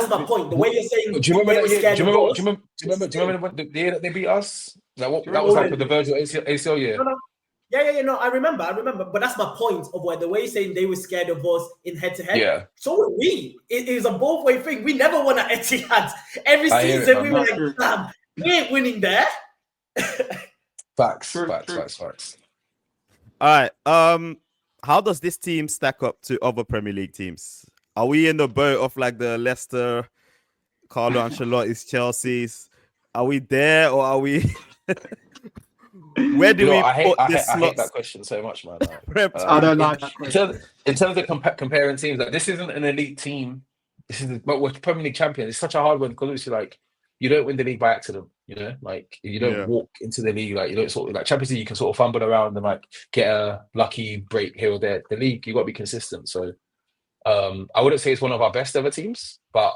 my point. The way you're saying, do you remember when the year that they beat us? That was like with the Virgil ACL year. No, I remember. But that's my point of where the way you're saying they were scared of us in head-to-head. Yeah. So were we. It is a both-way thing. We never won at Etihad. Every season we were like, damn, we ain't winning there. Facts. All right. How does this team stack up to other Premier League teams? Are we in the boat of like the Leicester, Carlo Ancelotti's, Chelsea's? Are we there or are we... Where do we put this? I hate that question so much, man. I don't like that question. In terms of comparing teams, like this isn't an elite team. But we're Premier League champions. It's such a hard one because it's like you don't win the league by accident. Like you don't walk into the league. Like you don't sort of like Champions League. You can sort of fumble around and like get a lucky break here or there. The league, you got to be consistent. So I wouldn't say it's one of our best ever teams, but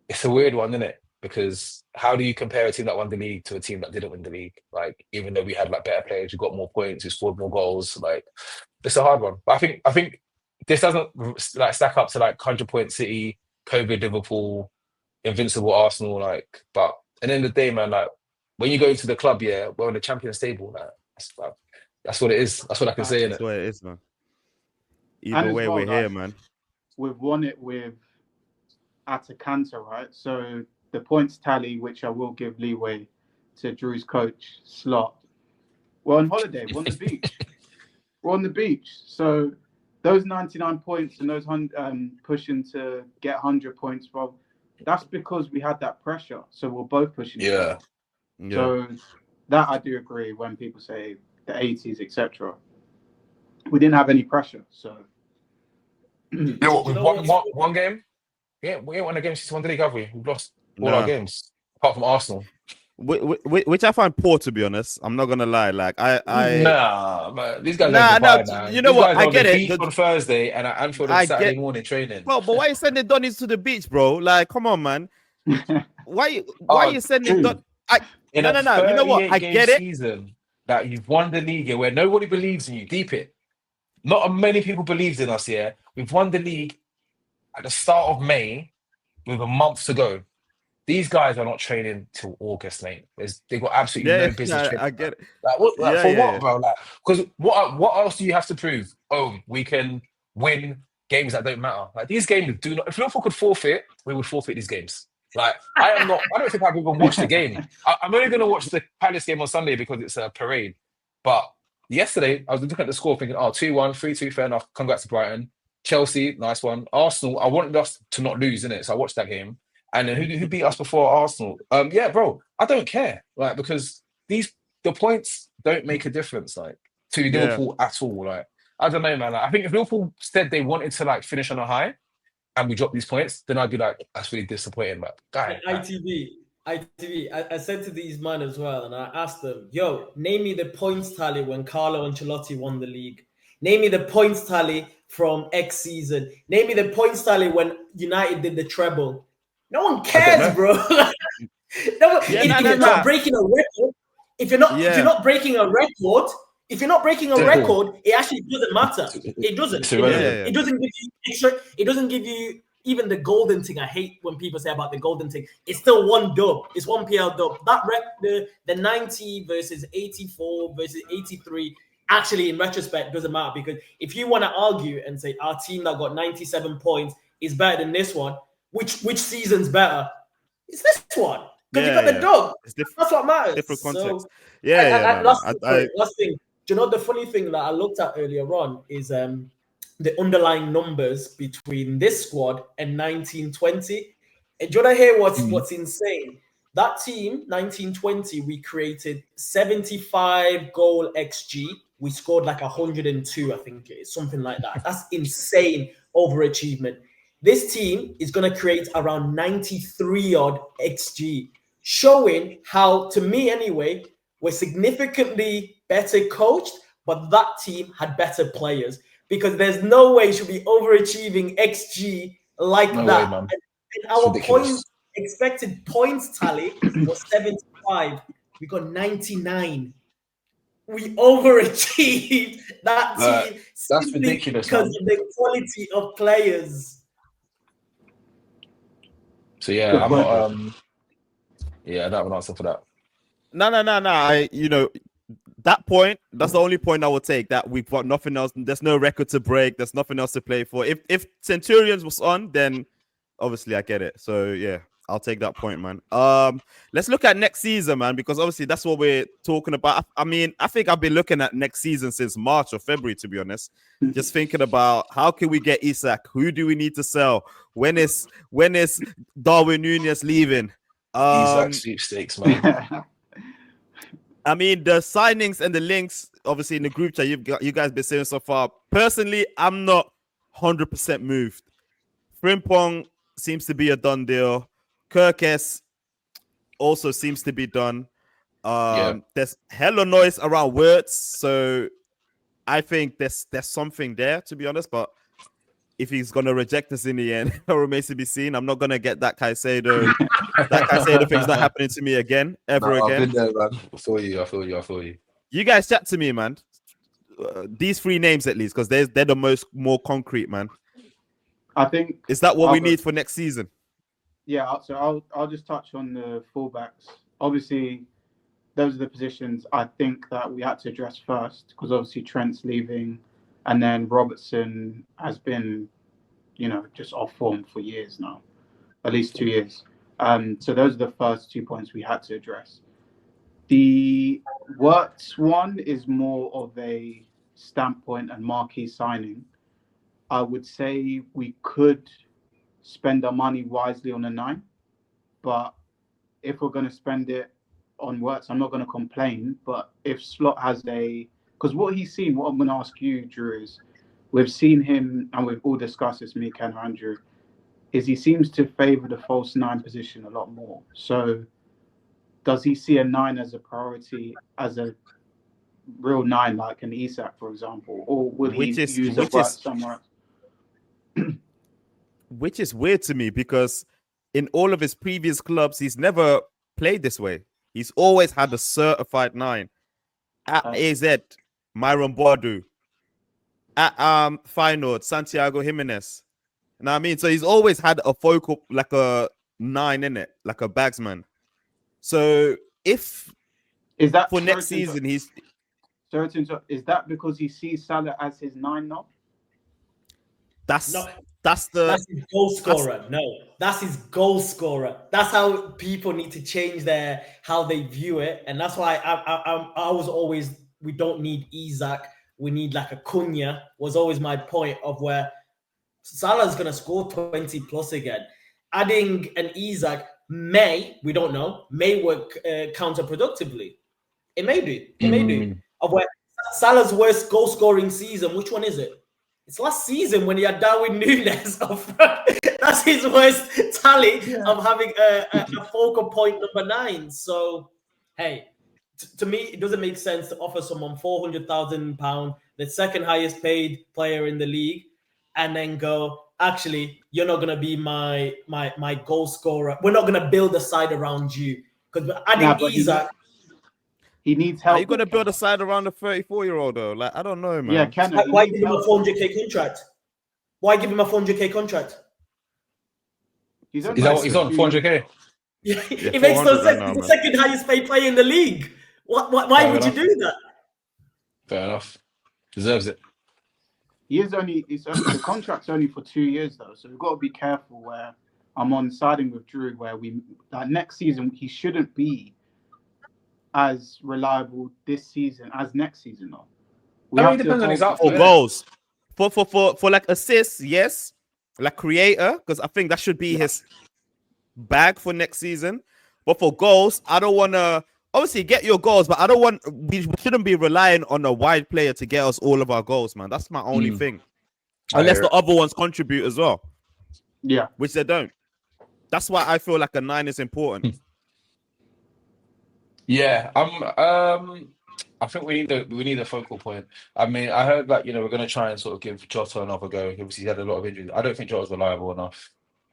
it's a weird one, isn't it? Because how do you compare a team that won the league to a team that didn't win the league? Like, even though we had like better players, who got more points, who scored more goals, like it's a hard one. But I think this doesn't like stack up to like 100-point City, COVID Liverpool, invincible Arsenal, like. But at the end of the day, man, like when you go into the club, yeah, we're on the Champions table, like, that's what it is. That's what I can say. That's what it is, man. And Either as way, well, we're here, like, man. We've won it with Atalanta, right? So the points tally, which I will give leeway to Drew's coach, Slot, we're on holiday, we're on the beach. We're on the beach. So those 99 points and those pushing to get 100 points, well, that's because we had that pressure. So we're both pushing. Yeah. So that I do agree when people say the 80s, etc. We didn't have any pressure. So you know what? We've won one game. Yeah, we ain't won a game since we won the league, have we? We've lost all our games apart from Arsenal. Which I find poor, to be honest. I'm not gonna lie. Like nah, man, these guys man. You know what? I get it. On Thursday and at Anfield on Saturday morning training. Well, but why are you sending Donnies to the beach, bro? Like, come on, man. Why are you sending Don? No. You know what? I get it. Season that you've won the league where nobody believes in you. Deep it. Not many people believed in us here. We've won the league at the start of May with a month to go. These guys are not training till August, mate. They've got absolutely no business training. I get it. Like, what, bro? Like, because what else do you have to prove? Oh, we can win games that don't matter. Like, these games do not. If Liverpool could forfeit, we would forfeit these games. Like, I don't think I've even watched the game. I'm only going to watch the Palace game on Sunday because it's a parade. But yesterday, I was looking at the score thinking, 2-1, 3-2, fair enough. Congrats to Brighton. Chelsea, nice one. Arsenal, I wanted us to not lose, innit? So I watched that game. And then who beat us before Arsenal? Yeah, bro, I don't care. Like, because the points don't make a difference, like, to Liverpool at all. Like, I don't know, man. Like, I think if Liverpool said they wanted to, like, finish on a high and we drop these points, then I'd be like, that's really disappointing. But ITV, I said to these men as well, and I asked them, yo, name me the points tally when Carlo Ancelotti won the league. Name me the points tally from X season. Name me the points tally when United did the treble. No one cares, bro. If you're not breaking a record, if you're not breaking a record, it actually doesn't matter. It doesn't. It doesn't give you extra. It doesn't give you even the golden thing. I hate when people say about the golden thing. It's still one dub. It's one PL dub. That the 90 versus 84 versus 83. Actually, in retrospect, doesn't matter, because if you want to argue and say our team that got 97 points is better than this one, which season's better? It's this one, because you got the dub. That's what matters. Different context. Last thing. Do you know the funny thing that I looked at earlier on is the underlying numbers between this squad and 1920. And do you want to hear what's insane? That team, 1920, we created 75 goal XG. We scored like 102, I think it is, something like that. That's insane overachievement. This team is going to create around 93 odd XG, showing how, to me anyway, we're significantly better coached, but that team had better players, because there's no way you should be overachieving XG like that. Way, and our expected points tally was 75. We got 99. We overachieved that team. That's ridiculous because of the quality of players. So yeah, I'm not. I don't have an answer for that. No. That point, that's the only point I would take. That we've got nothing else. There's no record to break. There's nothing else to play for. If Centurions was on, then obviously I get it. So yeah, I'll take that point, man. Let's look at next season, man, because obviously that's what we're talking about. I mean, I think I've been looking at next season since March or February, to be honest. Just thinking about how can we get Isak? Who do we need to sell? When is Darwin Núñez leaving? Isak sweepstakes, man. I mean, the signings and the links, obviously in the group chat, you guys been saying so far. Personally, I'm not 100% moved. Frimpong seems to be a done deal. Kirkes also seems to be done. There's hella noise around words, so I think there's something there, to be honest. But if he's gonna reject us in the end, it remains to be seen. I'm not gonna get that Caicedo. That Caicedo thing's not happening to me again, ever again. I've been there, man. I feel you. You guys chat to me, man. These three names at least, because they're the more concrete, man. I think is that what we need for next season? Yeah, so I'll just touch on the fullbacks. Obviously, those are the positions I think that we had to address first, because obviously Trent's leaving, and then Robertson has been, just off form for years now, at least 2 years. So those are the first 2 points we had to address. The Wirtz one is more of a standpoint and marquee signing. I would say we could spend our money wisely on a 9, but if we're going to spend it on Wirtz, I'm not going to complain. But if Slot has because what he's seen, what I'm going to ask you, Drew, is we've seen him, and we've all discussed this, me, Ken, Andrew, is he seems to favour the false 9 position a lot more. So does he see a 9 as a priority, as a real 9, like an Isak, for example, or would he use a Wirtz somewhere else? Which is weird to me, because in all of his previous clubs, he's never played this way. He's always had a certified 9. At AZ, Myron Boadu. At Feyenoord, Santiago Jimenez. You know what I mean? So he's always had a focal, like a 9 in it, like a bagsman. So if is that for next season, is that because he sees Salah as his 9 now? That's his goal scorer. That's his goal scorer. That's how people need to change how they view it, and that's why I was always, we don't need Isak, we need like a Cunha, was always my point of where Salah's gonna score 20 plus again. Adding an Isak we don't know, may work counterproductively. It may do. Of where Salah's worst goal scoring season, which one is it? It's last season when he had Darwin Núñez up front. That's his worst tally of having a focal point number 9. So, hey, to me, it doesn't make sense to offer someone £400,000, the second highest paid player in the league, and then go, actually, you're not going to be my goal scorer. We're not going to build a side around you. Because adding Isak... He needs help. Are you going to build a side around a 34-year-old, though? Like, I don't know, man. Yeah, Ken. Why give him a 400k contract? Why give him a 400k contract? He's on 400k. Yeah, it makes no sense. He's the second highest paid player in the league. Why would you do that? Fair enough. Deserves it. The contract's only for 2 years, though. So we've got to be careful where I'm on siding with Drew, where next season, he shouldn't be as reliable this season as next season, though. It depends on his output. For goals, for like assists, yes, like creator, because I think that should be his bag for next season. But for goals, I don't want to obviously get your goals, but we shouldn't be relying on a wide player to get us all of our goals, man. That's my only thing. Unless the other ones contribute as well. Yeah, which they don't. That's why I feel like a 9 is important. Yeah, I think we need a focal point. I mean, I heard that we're going to try and sort of give Jota another go. Obviously, he had a lot of injuries. I don't think Jota's reliable enough.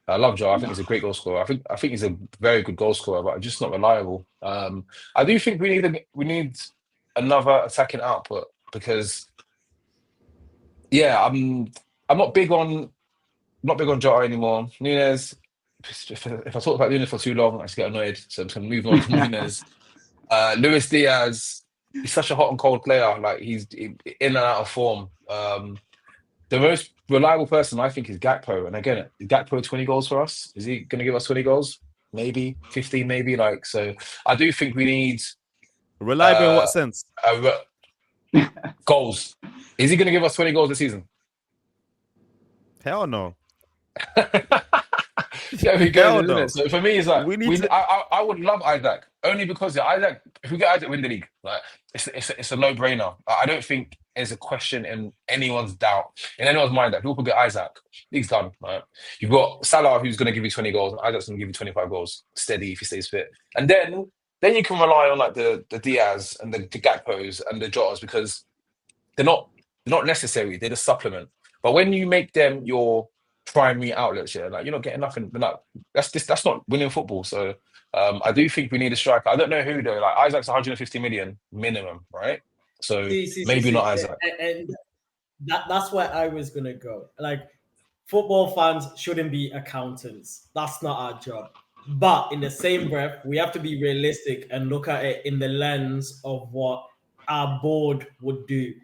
I love Jota. I think he's a great goal scorer. I think he's a very good goal scorer, but just not reliable. I do think we need another attacking output, because I'm not big on Jota anymore. Núñez. If I talk about Núñez for too long, I just get annoyed. So I'm just going to move on from Núñez. Luis Diaz, he's such a hot and cold player. Like, he's in and out of form. The most reliable person, I think, is Gakpo. And again, is Gakpo 20 goals for us? Is he going to give us 20 goals? Maybe 15, maybe. So I do think we need reliable in what sense? Goals. Is he going to give us 20 goals this season? Hell no. Yeah, we go, isn't it? So for me, it's like I would love Isaac, only because Isaac. If we get Isaac, win the league. Like, it's a no-brainer. I don't think there's a question in anyone's mind that people get Isaac. League's done. Right? You've got Salah, who's going to give you 20 goals. Isaac's going to give you 25 goals, steady if he stays fit. And then you can rely on like the Diaz and the Gakpos and the Jotas, because they're not necessary. They're the supplement. But when you make them your primary outlets, you're not getting nothing. Like, that's not winning football. So I do think we need a striker. I don't know who though. Like, Isaac's 150 million minimum, right? So maybe not Isaac. And that's where I was gonna go. Like, football fans shouldn't be accountants. That's not our job. But in the same breath, we have to be realistic and look at it in the lens of what our board would do.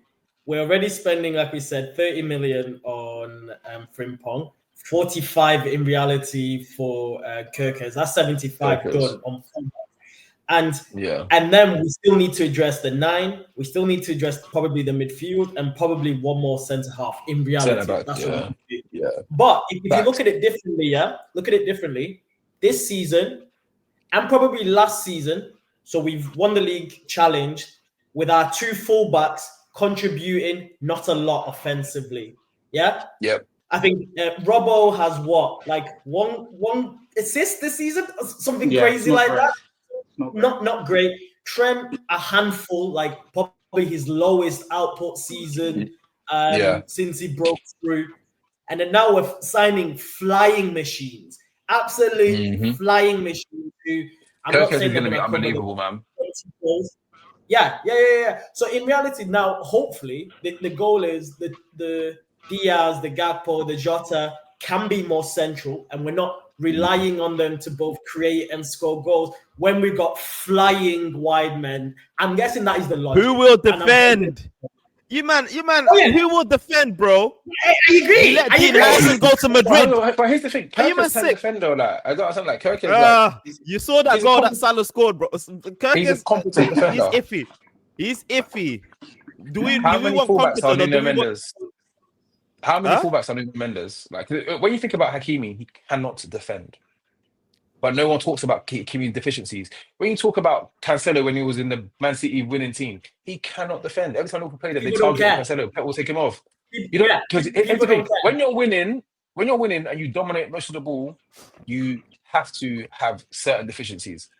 We're already spending, like we said, 30 million on Frimpong, 45 in reality for Kirkers. That's 75 done on fullback. And then we still need to address the 9. We still need to address probably the midfield and probably one more centre half in reality. That's what we do. But if you look at it differently, this season and probably last season, so we've won the league challenge with our 2 fullbacks contributing not a lot offensively. Yeah? Yep. I think Robbo has what, like one assist this season? Something crazy like that. Not great. Trent, a handful, like probably his lowest output season since he broke through. And then now we're signing flying machines. Absolutely flying machines who I'm not saying is going to be unbelievable, man. Yeah. So in reality now, hopefully, the goal is the Diaz, the Gakpo, the Jota can be more central, and we're not relying on them to both create and score goals when we got flying wide men. I'm guessing that is the logic. Who will defend? You man, who will defend, bro? I agree. You let Dean Harrison go to Madrid. But here's the thing. Kirk's a defender, like I got something like Kirk. You saw that goal that Salah scored, bro. Kirk He's a competent defender. He's iffy. How many fullbacks are Nuno Mendes? How many fullbacks are Nuno Mendes? Like when you think about Hakimi, he cannot defend. But no one talks about Hakimi's deficiencies. When you talk about Cancelo when he was in the Man City winning team, he cannot defend. Every time Liverpool play that, they target Cancelo. Pep will take him off. You don't, because when you're winning and you dominate most of the ball, you have to have certain deficiencies.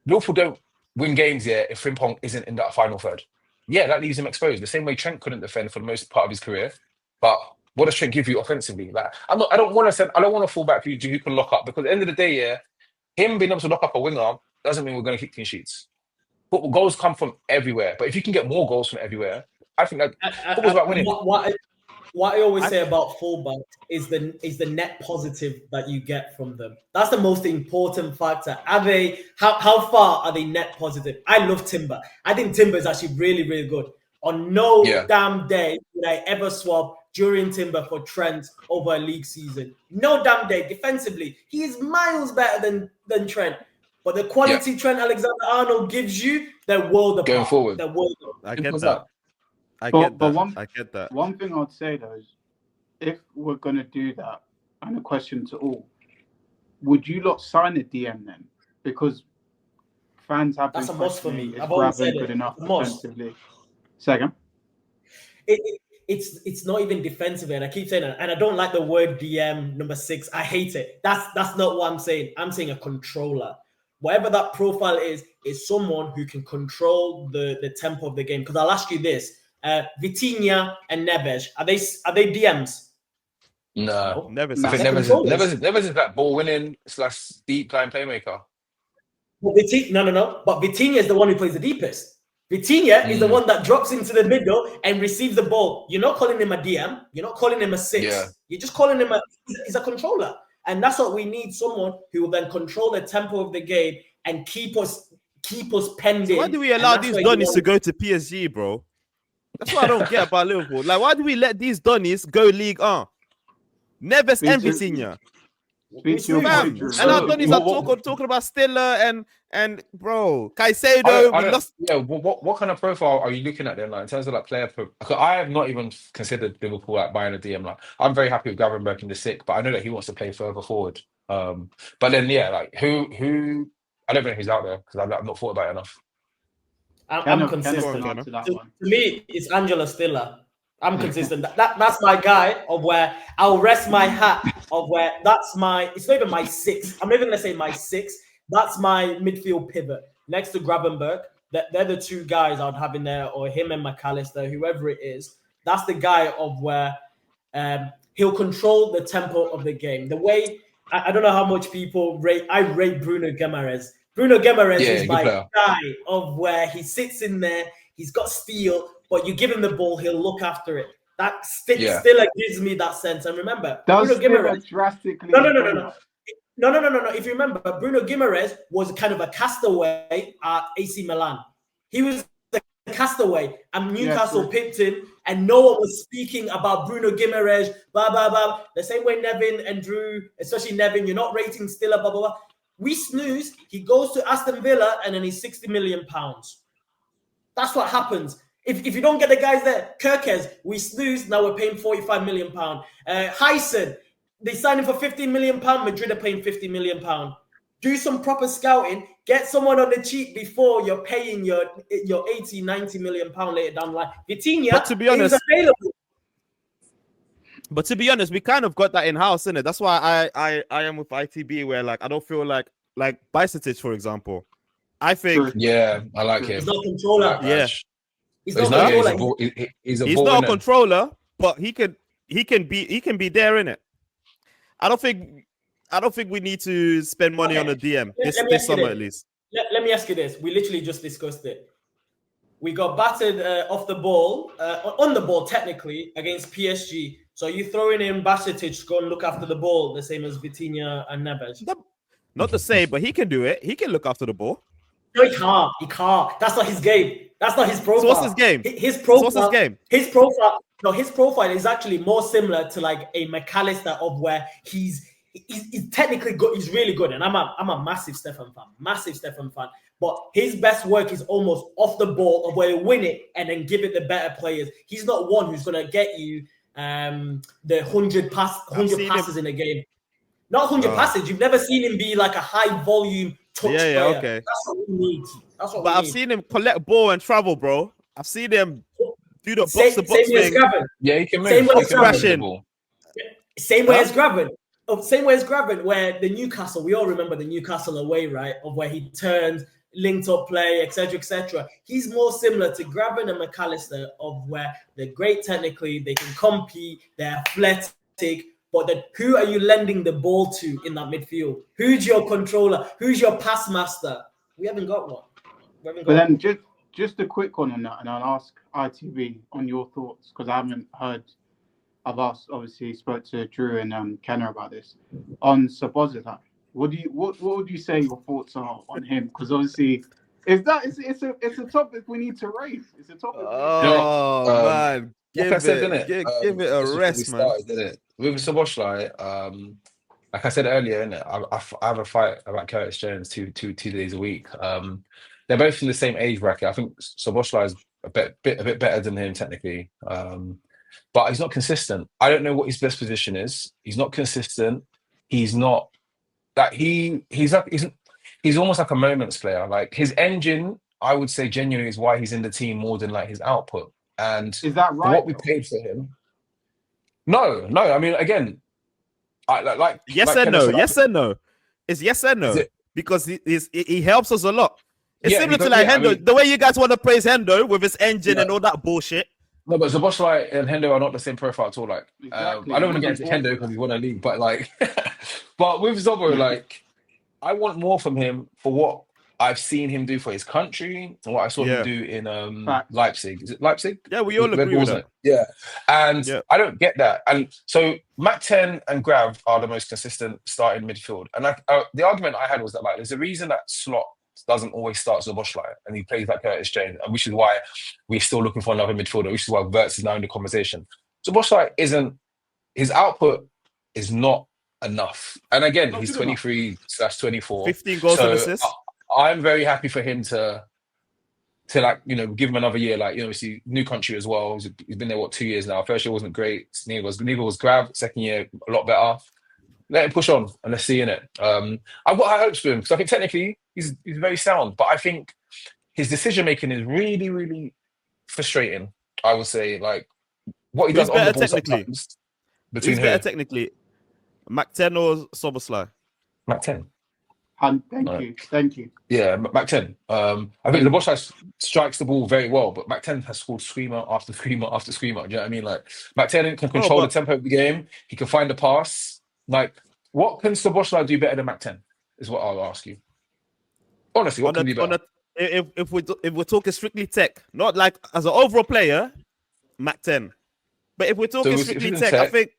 Liverpool don't win games if Frimpong isn't in that final third. Yeah, that leaves him exposed. The same way Trent couldn't defend for the most part of his career. But what does Trent give you offensively? Like I don't want to fall back for you who can lock up, because at the end of the day, him being able to lock up a winger doesn't mean we're going to kick clean sheets. But goals come from everywhere. But if you can get more goals from everywhere, I think that football's about winning. What I always say about fullback is the net positive that you get from them. That's the most important factor. How far are they net positive? I love Timber. I think Timber is actually really, really good. On no damn day would I ever swap during Timber for Trent over a league season. No damn day. Defensively, he is miles better than Trent. But the quality Trent Alexander-Arnold gives you, they're world apart. Going forward. I get that. I get that. One thing I'd say though is, if we're gonna do that, and a question to all, would you lot sign a DM then? Because fans have been. That's a must for me. Is Graven good enough defensively? Second. It's not even defensive, and I keep saying that, and I don't like the word DM number 6. I hate it. That's not what I'm saying. I'm saying a controller. Whatever that profile is someone who can control the tempo of the game. Because I'll ask you this: Vitinha and Neves, are they DMs? No, Neves. I think Neves is that ball winning / deep line playmaker. But no. But Vitinha is the one who plays the deepest. Vitinha is the one that drops into the middle and receives the ball. You're not calling him a DM. You're not calling him a 6. Yeah. You're just calling him he's a controller. And that's what we need, someone who will then control the tempo of the game and keep us pending. So why do we allow these Donnies to go to PSG, bro? That's what I don't get about Liverpool. Like, why do we let these Donnies go League 1? Neves and Vitinha. And our Donnies are talking about Stiller and bro, Caicedo. What kind of profile are you looking at then? Like in terms of like player I have not even considered Liverpool like buying a DM. Like I'm very happy with Gravenberch in the 6, but I know that he wants to play further forward. But then like who I don't know who's out there because I've not thought about it enough. I'm consistent. To me, it's Angela Stiller. I'm consistent. That's my guy of where I'll rest my hat of where it's not even my 6. I'm not even going to say my 6. That's my midfield pivot next to Gravenberch. They're the 2 guys I'd have in there, or him and McAllister, whoever it is. That's the guy of where he'll control the tempo of the game. The way, I don't know how much people rate Bruno Guimaraes. Bruno Guimaraes is my guy of where he sits in there, he's got steel, but you give him the ball, he'll look after it. That still gives me that sense. And remember, Does Bruno Guimaraes drastically? No. If you remember, Bruno Guimaraes was kind of a castaway at AC Milan. He was a castaway, and Newcastle picked him, and no one was speaking about Bruno Guimaraes. Blah blah blah. The same way Nevin and Drew, especially Nevin, you're not rating Stiller. Blah blah blah. We snooze. He goes to Aston Villa, and then he's £60 million. That's what happens. If you don't get the guys there, Kirkes, we snooze. Now we're paying £45 million. Hyson, they signed him for £15 million. Madrid are paying £50 million. Do some proper scouting. Get someone on the cheap before you're paying your 80, 90 million pound later down the line. Vitinha, but to be honest, is available. But to be honest, we kind of got that in house, innit? That's why I am with ITB, where like I don't feel like Bicetic, for example. I think I like him. He's not a controller. He's not a controller, but he can be there, innit? I don't think we need to spend money on a DM this summer at least. Let me ask you this. We literally just discussed it. We got battered off the ball, on the ball technically, against PSG. So you throwing in Bacetic to go and look after the ball, the same as Vitinha and Neves? Not the same, but he can do it. He can look after the ball. No, he can't. That's not his game. That's not his profile. So what's his game? His profile. So what's his game? His profile. No, his profile is actually more similar to like a McAllister, of where he's technically good. He's really good, and I'm a massive Stefan fan. But his best work is almost off the ball, of where you win it and then give it the better players. He's not one who's gonna get you the 100 passes in a game. Not 100 passes. You've never seen him be like a high volume touch player. Okay. That's what we need. But I've seen him collect ball and travel, bro. I've seen him do the box to box thing. Yeah, he can move. Same way as Graven. Same way as Graven, where the Newcastle, we all remember the Newcastle away, right? Of where he turned, linked up play, etc., etc. He's more similar to Graven and McAllister, of where they're great technically, they can compete, they're athletic, but who are you lending the ball to in that midfield? Who's your controller? Who's your pass master? We haven't got one. Then just a quick one on that, and I'll ask ITV on your thoughts, because I haven't heard. I've obviously spoke to Drew and Kenner about this on Szoboslai. What would you say your thoughts are on him? Because obviously, it's a topic we need to raise. It's a topic. Man, give it a rest, man. With Szoboslai, like I said earlier, innit, I have a fight about Curtis Jones two days a week. They're both in the same age bracket. I think Szoboslai is a bit better than him technically. But he's not consistent. I don't know what his best position is. He's not consistent. He's not that he's almost like a moments player. Like his engine, I would say genuinely is why he's in the team more than like his output. And is that right? What we paid for him? No. I mean, again, yes and no. It's yes and no because he helps us a lot. It's similar to like Hendo. The way you guys want to praise Hendo with his engine and all that bullshit. No, but Szoboslai and Hendo are not the same profile at all. Like, exactly. I don't want to get into Hendo because he won a league, but like, but with Zobo, like, I want more from him for what I've seen him do for his country and what I saw him do in Leipzig. Is it Leipzig? Yeah, we all agree with that. Yeah, and I don't get that. And so Mac 10 and Grav are the most consistent starting midfield. And the argument I had was that like, there's a reason that Slot doesn't always start Szoboslai and he plays like Curtis Jones, and which is why we're still looking for another midfielder, which is why Wirtz is now in the conversation. Szoboslai his output is not enough. And again, he's 23/24. 15 goals and assists. I'm very happy for him to like, you know, give him another year. Like, you know, see, new country as well. He's been there 2 years now. First year wasn't great. Neither was Grav. Second year a lot better. Let him push on and let's see in it. I've got high hopes for him because I think technically he's very sound, but I think his decision making is really, really frustrating. I would say, like what he does on the ball sometimes. Who's better technically, Mac 10 or Szoboslai? Mac 10. Thank you. Yeah, Mac 10. I think Szoboslai strikes the ball very well, but Mac 10 has scored screamer after screamer after screamer. Do you know what I mean? Like Mac 10 can control the tempo of the game. He can find the pass. Like, what can Szoboslai do better than Mac 10? Is what I'll ask you. Honestly, what can he do better? If we're talking strictly tech, not like as an overall player, Mac 10. But if we're talking if strictly it's tech, I think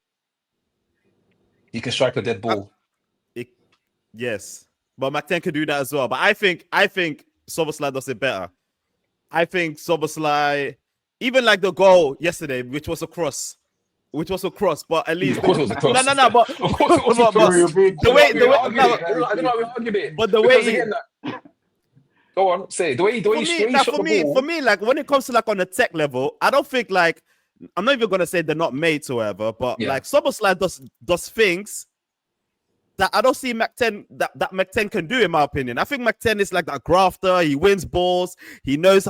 you can strike a dead ball. Yes, but McTen can do that as well. But I think Szoboslai does it better. I think Szoboslai, even like the goal yesterday, which was a cross, but at least Of course it was a cross. No, but Of course it was a cross. the way, I don't know how we argued it. But the way Because again, go on, say the way he shot the ball. For me, like when it comes to like on the tech level, I don't think like I'm not even gonna say they're not mates or whatever, but like Szoboslai does things that I don't see McTen that McTen can do, in my opinion. I think McTen is like that grafter. He wins balls. He knows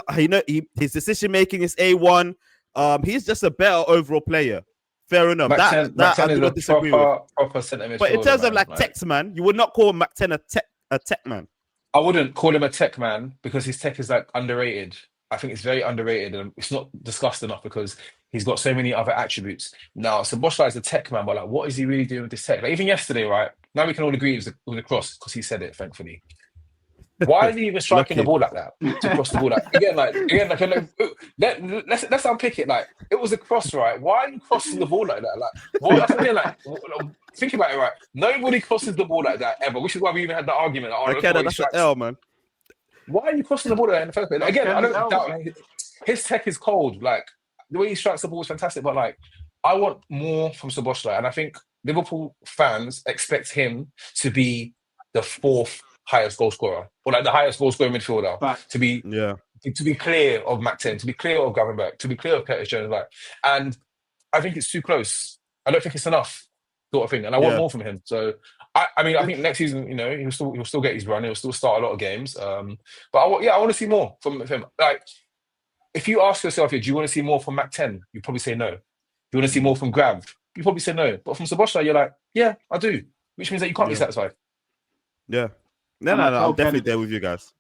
his decision making is A1. He's just a better overall player. Fair enough. That I do not disagree with. Proper centre but in terms midfielder, of like tech man, you would not call McTen a tech man. I wouldn't call him a tech man because his tech is like underrated. I think it's very underrated and it's not discussed enough because he's got so many other attributes. Now, Szoboslai is a tech man, but like, what is he really doing with this tech? Like, even yesterday, right? Now we can all agree it was a cross because he said it, thankfully. Why is he even striking the ball like that? To cross the ball let's unpick it. Like, it was a cross, right? Why are you crossing the ball like that? Think about it, right? Nobody crosses the ball like that ever, which is why we even had the argument. That's an L, man. Why are you crossing the ball like that in the first place? Again, I don't doubt his tech is cold. Like, the way he strikes the ball is fantastic, but like, I want more from Szoboslai, and I think Liverpool fans expect him to be the fourth highest goal scorer, or like the highest goal scorer midfielder, to be clear of McTen, to be clear of Gravenberch, to be clear of Curtis Jones. Like, and I think it's too close. I don't think it's enough, sort of thing, and I want more from him. So, I mean, I think next season, you know, he'll still get his run. He'll still start a lot of games. But I want to see more from him. Like, if you ask yourself, do you want to see more from McTen? You probably say no. If you want to see more from Grav? You probably say no. But from Szoboslai, you're like, yeah, I do. Which means that you can't be satisfied. Yeah. No, I'm definitely there with you guys.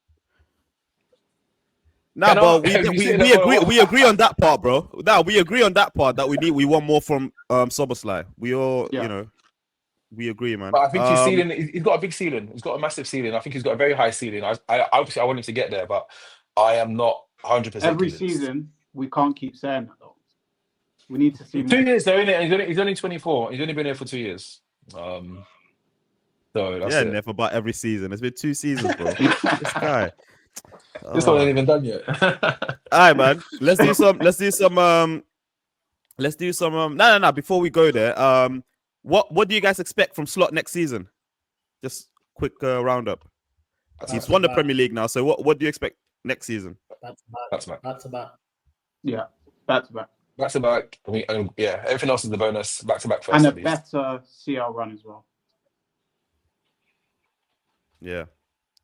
But we agree on that part, bro. No, we agree on that part that we want more from Szoboslai. We all, you know, we agree, man. But I think his ceiling, he's got a big ceiling. He's got a massive ceiling. I think he's got a very high ceiling. I obviously I want him to get there, but I am not 100%. Every season, we can't keep saying that though. We need to see 2 years though, innit? He's only 24. He's only been here for 2 years. So that's it. Never about every season. It's been 2 seasons, bro. This guy. This one ain't even done yet. All right, man. Let's do some. No. Before we go there, what do you guys expect from Slot next season? Just quick roundup. He's won the Premier League now, so what do you expect next season? That's back. Yeah, back to back. Back to back. Everything else is the bonus. Back to back first. And a better CL run as well. Yeah,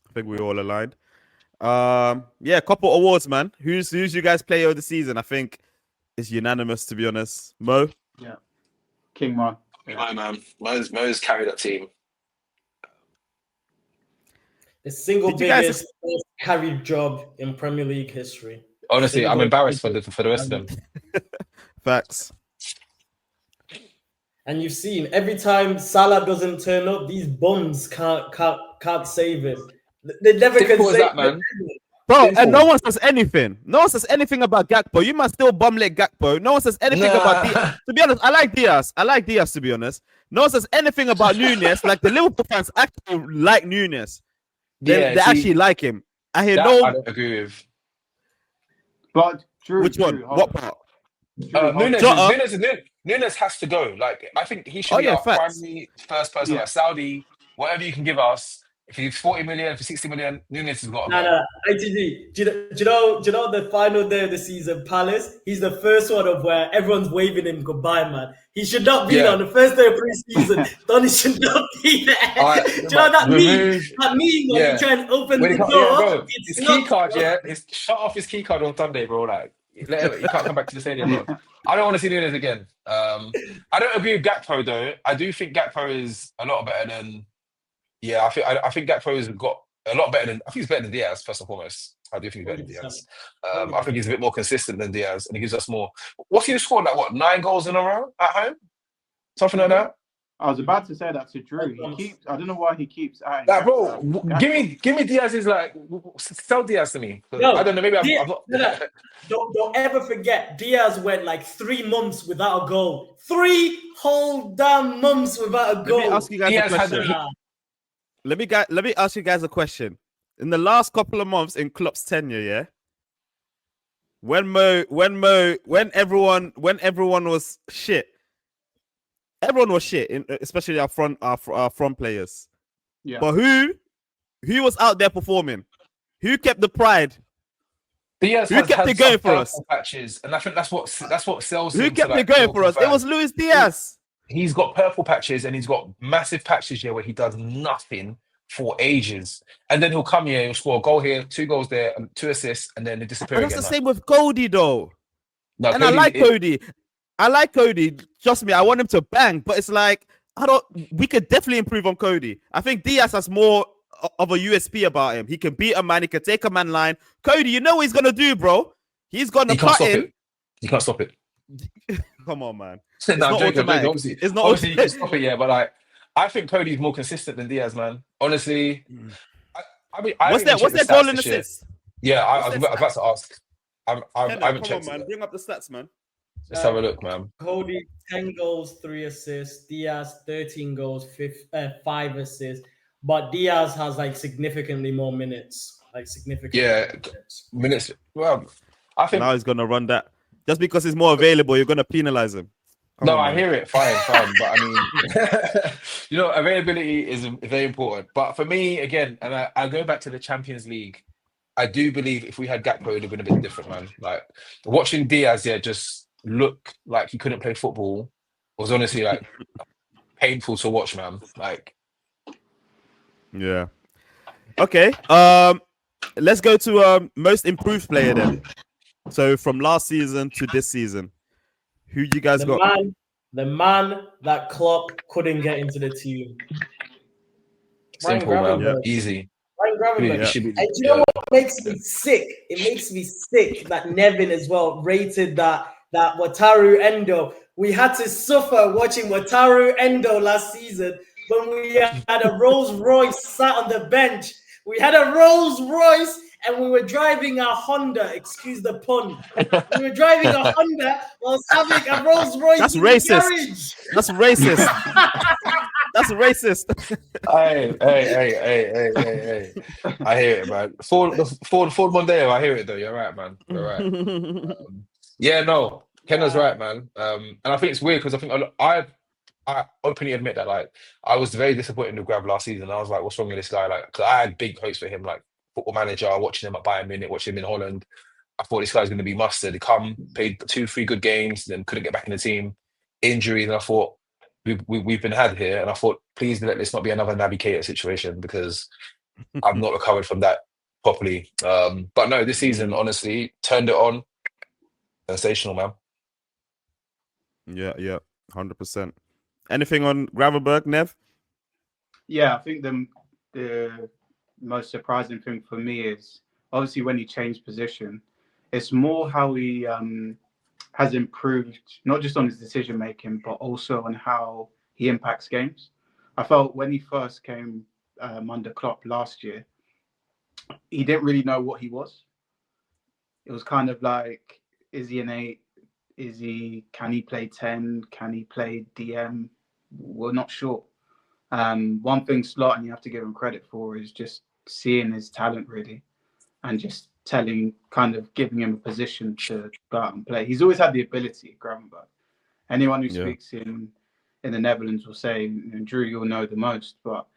I think we're all aligned. Couple awards, man. Who's you guys player of the season? I think it's unanimous, to be honest. Mo? Yeah. King Mo. Yeah. Man. Mo's carried that team. The single biggest carried job in Premier League history. Honestly, I'm embarrassed for the rest of them. Facts. And you've seen every time Salah doesn't turn up, these bums can't save him. They never can save that, man. Bro, and no one says anything. No one says anything about Gakpo. You must still bumlet Gakpo. No one says anything about Diaz. To be honest, I like Diaz, to be honest. No one says anything about Núñez. Like, the Liverpool fans actually like Núñez. They actually like him. I don't agree with. But Drew, which one? What part? Núñez has to go. Like, I think he should be our primary first person. Like Saudi, whatever you can give us. If he's 40 million, for 60 million, Núñez has got to go. No. ITG, do you know the final day of the season, Palace? He's the first one of where everyone's waving him goodbye, man. He should not be there on the first day of pre-season. Donny should not be there. Do you know that meme? That meme when you try and open the door? His key card, shut off his key card on Sunday, bro. Like, he can't come back to the stadium, bro. I don't want to see Núñez again. I don't agree with Gakpo, though. I do think Gakpo is a lot better than... Yeah, I think Gakpo has got a lot better than... I think he's better than Diaz, first and foremost. I do think he's better than Diaz. I think he's a bit more consistent than Diaz, and he gives us more... What's he scored? Like, 9 goals in a row at home? Something like that? I was about to say that to Drew. He keeps. I don't know why he keeps adding. Like, bro, give me Diaz's like. Sell Diaz to me. No, I don't know. Maybe I'm not. Don't ever forget. Diaz went like 3 months without a goal. 3 whole damn months without a goal. Let me ask you guys a question. Let me ask you guys a question. In the last couple of months in Klopp's tenure, yeah, when everyone was shit. Everyone was shit, especially our front players. Yeah. But who was out there performing? Who kept the pride? Diaz who kept it going for us? Patches, and I think that's what sells. Who kept it going for us? It was Luis Diaz. He's got purple patches and he's got massive patches here where he does nothing for ages, and then he'll come here, he'll score a goal here, 2 goals there, 2 assists, and then they disappear. But that's the same with Cody, though. No, and Cody, I like Cody. Trust me, I want him to bang, but it's like we could definitely improve on Cody. I think Diaz has more of a USP about him. He can beat a man, he can take a man line. Cody, you know what he's gonna do, bro? He's gonna cut in. He can't stop it. Come on, man. It's not automatic. Obviously, it's not obviously you can stop it, yeah, but like I think Cody's more consistent than Diaz, man. Honestly, I mean, what's that goal and assist? Yeah, I was about to ask. I haven't checked. Man. Bring up the stats, man. Let's have a look, man. Cody, 10 goals, 3 assists. Diaz, 13 goals, 5 assists. But Diaz has like significantly more minutes. Minutes. Well, I think now he's gonna run that. Just because he's more available, you're gonna penalize him. Come on, I hear it. Fine. But I mean, availability is very important. But for me, again, and I go back to the Champions League. I do believe if we had Gakpo, it would have been a bit different, man. Like watching Diaz, just look like he couldn't play football was honestly like painful to watch, man. Like, yeah. Okay. Let's go to most improved player then. So from last season to this season, who you guys got? The man that Klopp couldn't get into the team. Simple, man. Yeah. Easy. Ryan Gravenberch. And do you know what makes me sick? It makes me sick that Nevin as well rated that Wataru Endo. We had to suffer watching Wataru Endo last season when we had a Rolls Royce sat on the bench. We had a Rolls Royce and we were driving a Honda. Excuse the pun. We were driving a Honda whilst having a Rolls Royce. That's racist. That's racist. That's racist. Hey. I hear it, man. Ford Mondeo, I hear it though. You're right, man. You're right. Yeah, no. Kenna's right, man. And I think it's weird because I think I openly admit that like I was very disappointed with Grav last season. I was like, what's wrong with this guy? Like, because I had big hopes for him, like football manager, watching him at Bayern Munich, watching him in Holland. I thought this guy's going to be mustard. He played 2-3 good games, then couldn't get back in the team. Injuries, and I thought we've been had here. And I thought, please let this not be another Naby Keita situation because I've not recovered from that properly. But no, this season, honestly, turned it on. Sensational, man. Yeah, 100%. Anything on Gravenberch, Nev? Yeah, I think the most surprising thing for me is obviously when he changed position, it's more how he has improved, not just on his decision making, but also on how he impacts games. I felt when he first came under Klopp last year, he didn't really know what he was. It was kind of like, is he an 8? Can he play 10? Can he play DM? We're not sure. One thing Slot, and you have to give him credit for, is just seeing his talent really and just giving him a position to go out and play. He's always had the ability, Gravenberch. Anyone who speaks in the Netherlands will say, and Drew, you'll know the most, but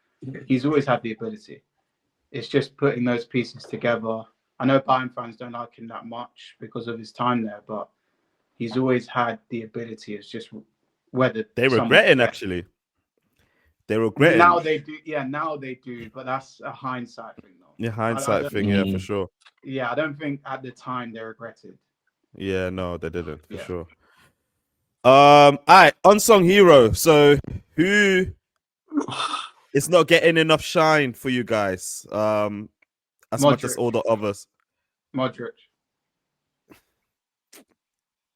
he's always had the ability. It's just putting those pieces together. I know Bayern fans don't like him that much because of his time there, but he's always had the ability. It's just whether they're regretting actually. They're regretting. Now they do. Yeah, now they do. But that's a hindsight thing, though. Yeah, hindsight thing. Yeah, for sure. Yeah, I don't think at the time they regretted. Yeah, no, they didn't for sure. All right, unsung hero. So who is not getting enough shine for you guys? As much as all the others. Modric.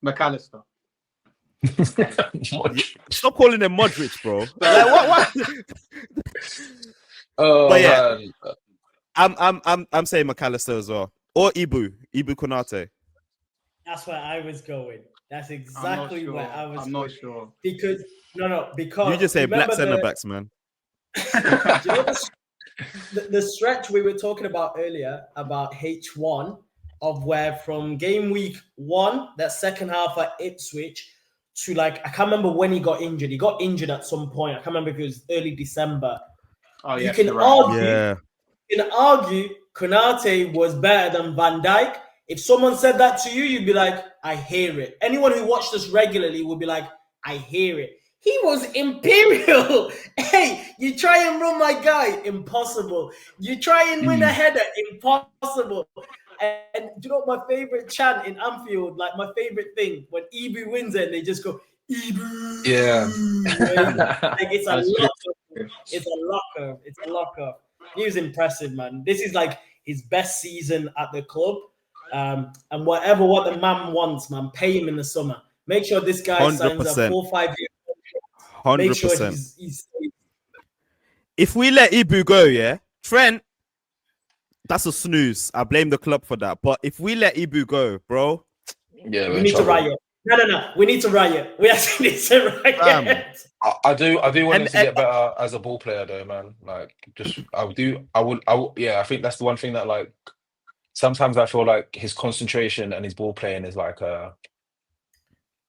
McAllister. Stop calling him Modric, bro. Like, what? Oh, But yeah, man. I'm saying McAllister as well, or Ibu Konate. That's where I was going. That's exactly where I was going. I'm not sure. Because You just say black centre backs, man. Do you know the stretch we were talking about earlier about H1 of where from game week 1, that second half at Ipswich, to like, I can't remember when he got injured. He got injured at some point. I can't remember if it was early December. Oh, you yeah, can right. argue Konate was better than Van Dijk. If someone said that to you, you'd be like, I hear it. Anyone who watched us regularly would be like, I hear it. He was imperial. Hey, you try and run my guy, impossible. You try and win a header, impossible. And do you know what my favorite chant in Anfield, like my favorite thing, when Ibu wins it, and they just go, Ibu. Yeah. Like it's a lock-up. It's a lock-up. It's a lock-up. He was impressive, man. This is like his best season at the club. And what the man wants, man, pay him in the summer. Make sure this guy 100%. signs a 4-5 year. 100%. Make sure he's if we let Ibu go, yeah, Trent, that's a snooze. I blame the club for that. But if we let Ibu go, bro, yeah, we need to riot. No. We need to riot. We actually need to riot. I do want him to get better as a ball player, though, man. Like, I think that's the one thing that, like, sometimes I feel like his concentration and his ball playing is like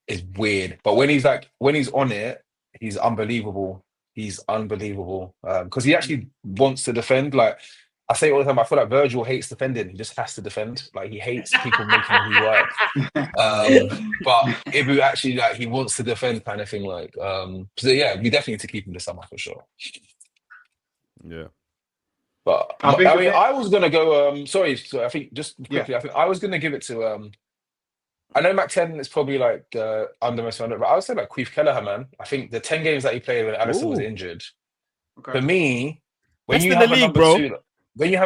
is weird. But when he's on it, he's unbelievable. He's unbelievable because he actually wants to defend. Like I say all the time, I feel like Virgil hates defending. He just has to defend. Like he hates people making him work. But Ibu actually, like, he wants to defend, kind of thing. Like, so yeah, we definitely need to keep him this summer for sure. Yeah. But I was gonna go. Sorry. I think just quickly. Yeah. I think I was gonna give it to. I know Mac 10 is probably like under most under, but I would say like Queef Kelleher, man. I think the 10 games that he played when Alisson was injured. Okay. For me, when you have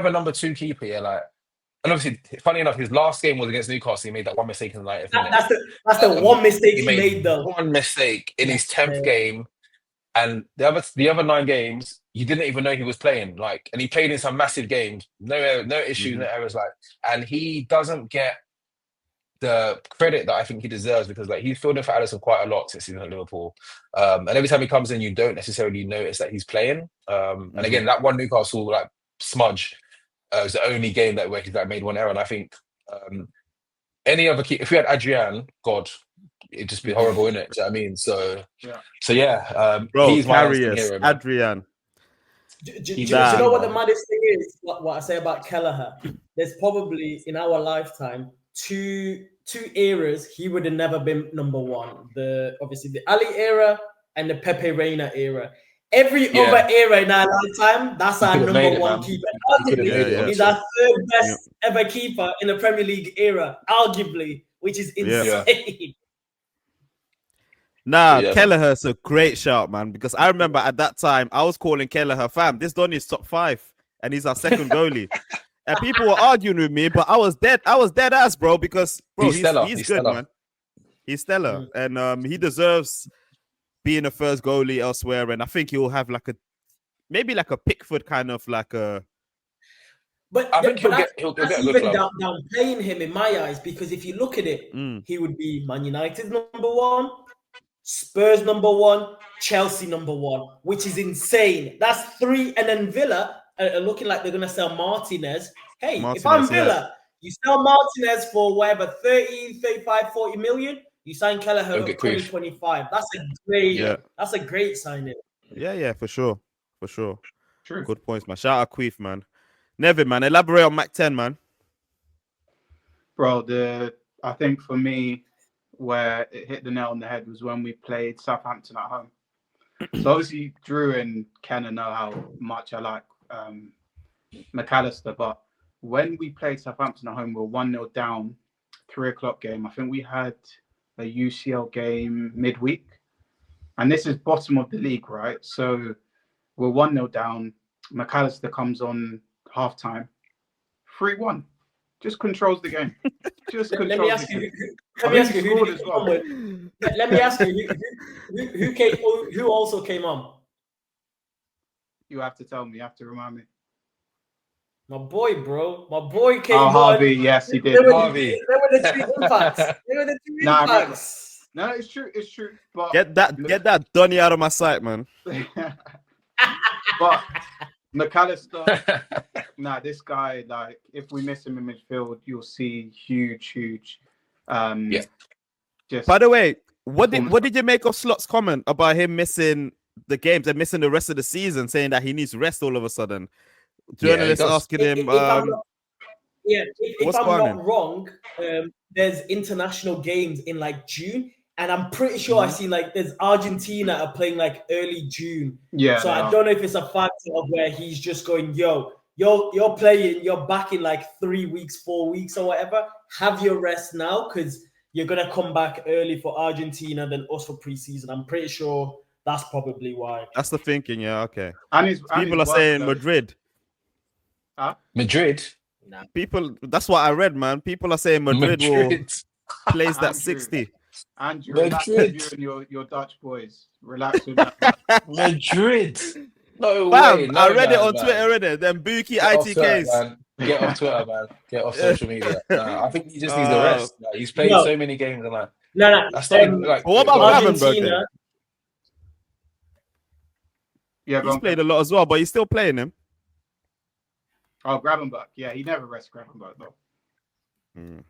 a number two keeper, yeah, like, and obviously, funny enough, his last game was against Newcastle. He made that one mistake in the 90th minute. That's the one mistake he made though. One mistake in his 10th game. And the other 9 games, you didn't even know he was playing. Like, and he played in some massive games, no issues, no errors. Like, and he doesn't get the credit that I think he deserves because, like, he's filled in for Alisson quite a lot since he's been at Liverpool. And every time he comes in, you don't necessarily notice that he's playing. And again, that one Newcastle like smudge was the only game where he's like made one error. And I think any other key, if we had Adrian, God, it'd just be horrible, innit? Do you know what I mean? So yeah, bro, he's my hero, Adrian. Do you know what the maddest thing is? What I say about Kelleher? There's probably in our lifetime two eras he would have never been number one. Obviously the Ali era and the Pepe Reina era. Every other era in our lifetime, that's our number one keeper. Arguably, he's our third best ever keeper in the Premier League era, arguably, which is insane. Kelleher's a great shout, man, because I remember at that time I was calling Kelleher, fam, this Donny's top 5 and he's our second goalie. And people were arguing with me, but I was dead ass, bro, because bro, he's good, stellar. Man. He's stellar. And he deserves being a first goalie elsewhere. And I think he'll have like maybe a Pickford kind of like a. But I think he'll get even downplaying him in my eyes, because if you look at it, he would be Man United number 1, Spurs number 1, Chelsea number 1, which is insane. That's 3, and then Villa are looking like they're gonna sell Martinez. Hey, if I'm Villa, you sell Martinez for whatever 30, 35, 40 million. You sign Kelleher for 2025. That's a great signing. Yeah, for sure. True. Good points, man. Shout out Queef, man. Nevin, man, elaborate on Mac 10, man. Bro, I think for me, where it hit the nail on the head was when we played Southampton at home. So obviously Drew and Kenna know how much I like McAllister, but when we played Southampton at home, we were 1-0 down, 3:00 game. I think we had a UCL game midweek, and this is bottom of the league, right? So we're 1-0 down. McAllister comes on halftime, 3-1. Just controls the game. Just Let me controls ask the you. game. Let me ask you. Scored as well. Let me ask you. Who came? Who also came on? You have to tell me. You have to remind me. My boy, bro. My boy came Oh, on. Harvey. Yes, he did. They were Harvey. the two impacts. They were the two Nah, impacts. No, it's true. It's true. But Get that Donny out of my sight, man. But McAllister, this guy, like, if we miss him in midfield, you'll see huge. Yeah. Just By the way, what did you make of Slot's comment about him missing the games and missing the rest of the season, saying that he needs rest all of a sudden? Journalists asking him, if I'm not wrong, there's international games in like June, and I'm pretty sure I see like there's Argentina are playing like early June. Yeah. So I don't know if it's a factor of where he's just going, yo, you're playing, you're back in like 3 weeks, 4 weeks or whatever. Have your rest now because you're gonna come back early for Argentina than us for preseason. I'm pretty sure that's probably why. That's the thinking, yeah, okay. People are saying Madrid. Huh? Madrid. Nah. People, that's what I read, man. People are saying Madrid will plays that 60. Andrew, relax with you and your Dutch boys. Relax with that. Madrid. No Bam, way. No, I read it on man. Twitter, innit? Then Buki Get off Twitter, ITKs. man. Get off Twitter, man. Get off social media. I think he just needs the rest. Like, he's played so many games and like. No. That's not like. What about Argentina? Yeah, he's played a lot as well, but he's still playing him. Oh, Gravenberch. Yeah, he never rests Gravenberch though. And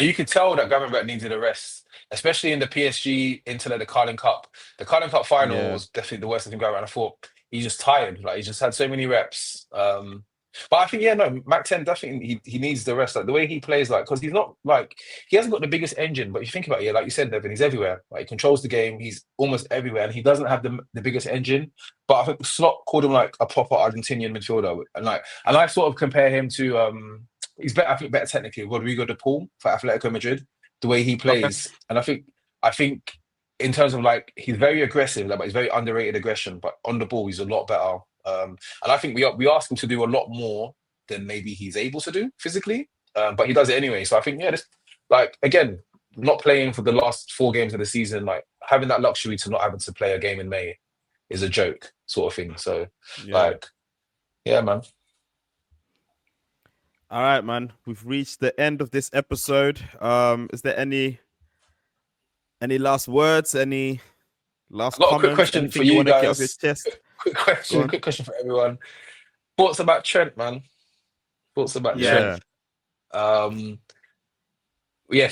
you could tell that Gravenberch needed a rest, especially in the PSG into the Carling Cup. The Carling Cup final was definitely the worst thing Gravenberch. I thought he's just tired. Like, he just had so many reps. But I think, Mac 10 definitely he needs the rest. Like the way he plays, like, because he's not like he hasn't got the biggest engine, but you think about it, like you said, Devin, he's everywhere. Like, he controls the game, he's almost everywhere, and he doesn't have the biggest engine. But I think Slot called him like a proper Argentinian midfielder, and I sort of compare him to he's better. I think better technically Rodrigo de Paul for Atletico Madrid. The way he plays, and I think in terms of like he's very aggressive, like, but he's very underrated aggression. But on the ball, he's a lot better. And I think we ask him to do a lot more than maybe he's able to do physically, but he does it anyway. So I think, this, like, again, not playing for the last 4 games of the season, like having that luxury to not having to play a game in May is a joke sort of thing. So man. All right, man. We've reached the end of this episode. Is there any last words? Any last comments? Got a quick question for you guys. Get off your chest? Quick question for everyone. Thoughts about Trent, man? Trent? For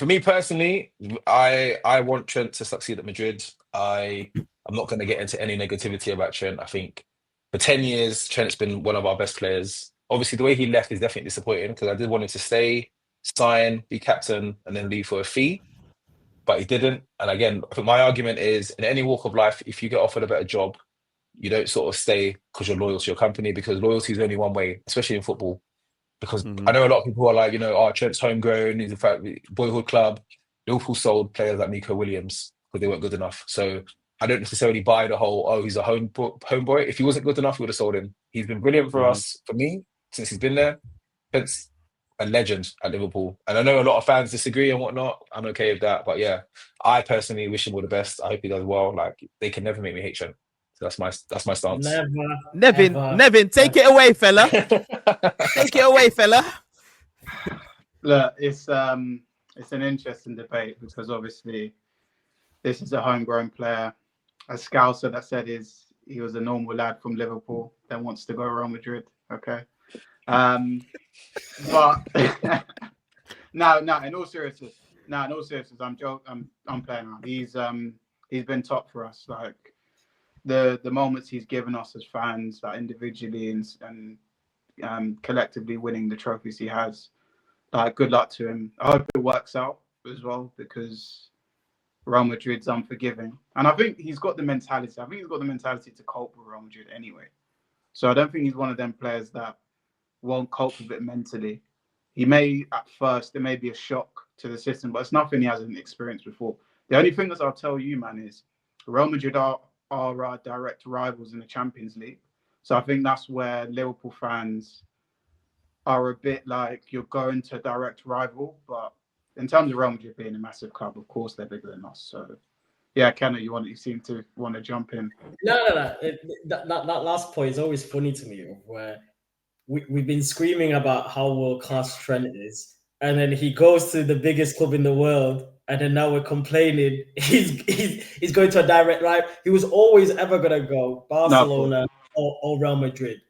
me personally, I want Trent to succeed at Madrid. I'm not going to get into any negativity about Trent. I think for 10 years, Trent's been one of our best players. Obviously, the way he left is definitely disappointing because I did want him to stay, sign, be captain, and then leave for a fee. But he didn't. And again, I think my argument is in any walk of life, if you get offered a better job, you don't sort of stay because you're loyal to your company, because loyalty is only one way, especially in football. Because I know a lot of people are like, Trent's homegrown, he's a boyhood club. Liverpool sold players like Nico Williams because they weren't good enough. So I don't necessarily buy the whole, he's a homeboy. If he wasn't good enough, we would have sold him. He's been brilliant for us, for me, since he's been there. Trent's a legend at Liverpool. And I know a lot of fans disagree and whatnot. I'm okay with that. But I personally wish him all the best. I hope he does well. Like, they can never make me hate Trent. So that's my stance. Nevin, take it away, fella. Take it away, fella. Look, it's an interesting debate because obviously this is a homegrown player. A Scouser that said he was a normal lad from Liverpool that wants to go Real Madrid. Okay. But no, in all seriousness, I'm joking. I'm playing around. He's been top for us. Like, the moments he's given us as fans, like individually and collectively winning the trophies he has. Like, good luck to him. I hope it works out as well because Real Madrid's unforgiving, and I think he's got the mentality. To cope with Real Madrid anyway. So I don't think he's one of them players that won't cope with it mentally. He may, at first, there may be a shock to the system, but it's nothing he hasn't experienced before. The only thing that I'll tell you, man, is Real Madrid are our direct rivals in the Champions League. So I think that's where Liverpool fans are a bit like you're going to a direct rival. But in terms of Real Madrid being a massive club, of course they're bigger than us. So yeah, Kenna, you seem to want to jump in. No. That last point is always funny to me, where we've been screaming about how world class Trent is, and then he goes to the biggest club in the world, and then now we're complaining he's going to a direct rival. He was always ever gonna go Barcelona or Real Madrid.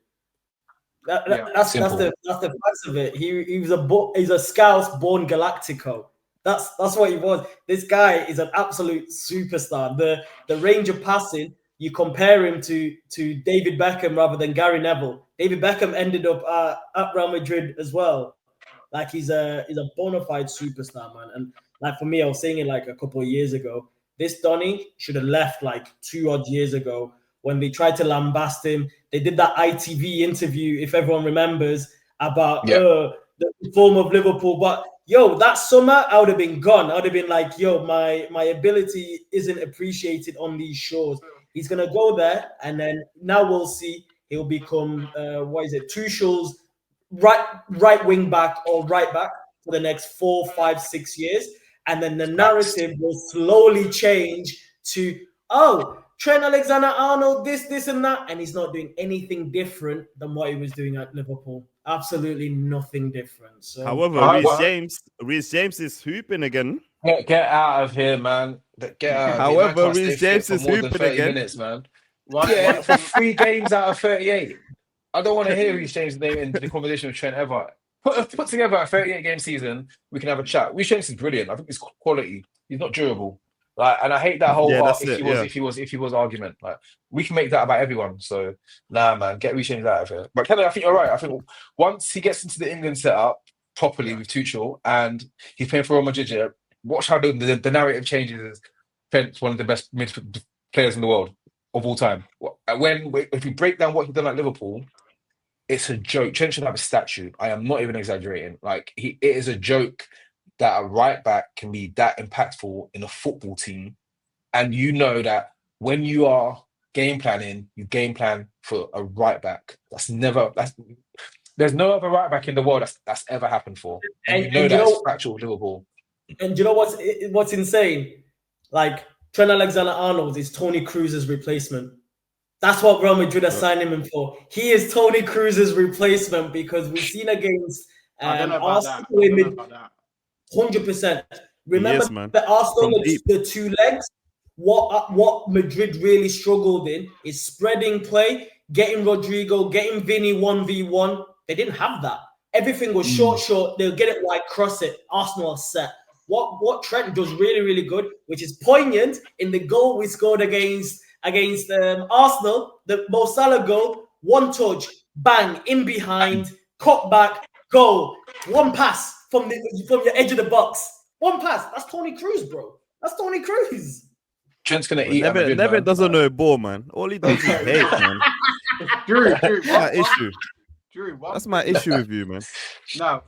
That's the facts of it. He's a Scouse born Galactico. That's what he was. This guy is an absolute superstar. The range of passing, you compare him to David Beckham rather than Gary Neville. David Beckham ended up at Real Madrid as well. Like he's a bona fide superstar, man. And like for me, I was saying it like a couple of years ago. This Donny should have left like 2 odd years ago when they tried to lambast him. They did that ITV interview, if everyone remembers, about the form of Liverpool. But yo, that summer I would have been gone. I would have been like, yo, my ability isn't appreciated on these shores. He's gonna go there, and then now we'll see. He'll become Tuchel's right wing back or right back for the next 4, 5, 6 years, and then the narrative will slowly change to Trent Alexander-Arnold, this and that, and he's not doing anything different than what he was doing at Liverpool. Absolutely nothing different. So, however, Reece James is hooping again. Get out of here, man. Get out. However, Reece James is hooping again. Minutes, man. Yeah, for 3 games out of 38. I don't want to hear Reece James' name in the conversation with Trent ever. Put together a 38-game season, we can have a chat. Reece James is brilliant. I think he's quality. He's not durable. Like, and I hate that whole if he was argument. Like, we can make that about everyone. So nah, man, get Reece James out of here. But Kenny, I think you're right. I think once he gets into the England setup properly with Tuchel and he's playing for Real Madrid, watch how the narrative changes. Trent's one of the best mid players in the world of all time. If you break down what he's done at Liverpool, it's a joke. Trent should have a statue. I am not even exaggerating. Like it is a joke that a right back can be that impactful in a football team. And you know that when you are game planning, you game plan for a right back. There's no other right back in the world that's ever happened for. And you know that's factual with Liverpool. And you know what's insane? Like Trent Alexander-Arnold is Toni Kroos's replacement. That's what Real Madrid are signing him for. He is Toni Kroos's replacement because we've seen against Arsenal. 100%. Remember the Arsenal, the 2 legs? What Madrid really struggled in is spreading play, getting Rodrigo, getting Vinny 1v1. They didn't have that. Everything was short. They'll get it wide, cross it. Arsenal are set. What Trent does really, really good, which is poignant in the goal we scored against Arsenal, the Mo Salah goal, 1 touch, bang, in behind, cut back, goal. 1 pass from the edge of the box. 1 pass. That's Toni Kroos, bro. That's Toni Kroos. Trent's gonna eat. Never doesn't know ball, man. All he does is hate, man. Drew, that's my issue. Drew, that's my issue with you, man. Now,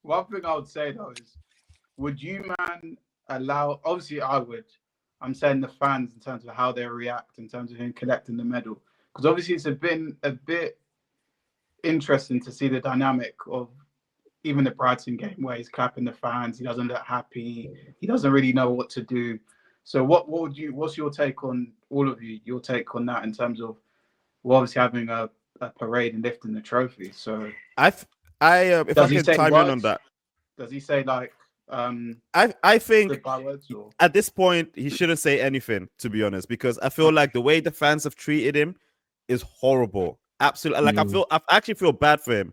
one thing I would say though is, would you, man, allow? Obviously, I would. I'm saying the fans in terms of how they react in terms of him collecting the medal, because obviously it's been a bit interesting to see the dynamic of even the Brighton game where he's clapping the fans. He doesn't look happy. He doesn't really know what to do. So what's your take on all of you? Your take on that in terms of obviously having a parade and lifting the trophy. So if I can chime in on that, does he say like? I think at this point he shouldn't say anything, to be honest, because I feel like the way the fans have treated him is horrible. Absolutely, like I actually feel bad for him.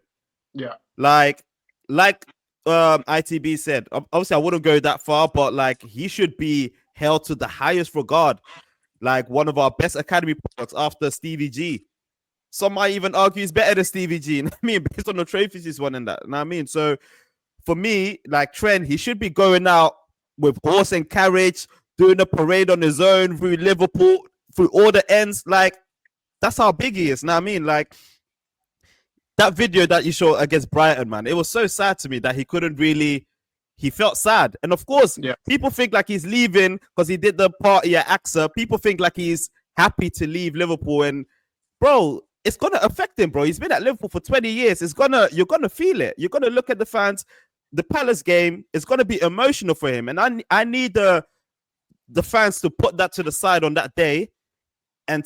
Yeah, like ITB said. Obviously, I wouldn't go that far, but like he should be held to the highest regard, like one of our best academy products after Stevie G. Some might even argue he's better than Stevie G. You know what I mean, based on the trophies he's won and that. You know what I mean, so. For me, like Trent, he should be going out with horse and carriage, doing a parade on his own through Liverpool, through all the ends. Like, that's how big he is. Know what I mean? Like, that video that you showed against Brighton, man, it was so sad to me that he couldn't really, he felt sad. And of course, people think like he's leaving because he did the party at AXA. People think like he's happy to leave Liverpool. And, bro, it's gonna affect him, bro. He's been at Liverpool for 20 years. You're gonna feel it. You're gonna look at the fans. The Palace game is gonna be emotional for him, and I need the fans to put that to the side on that day. And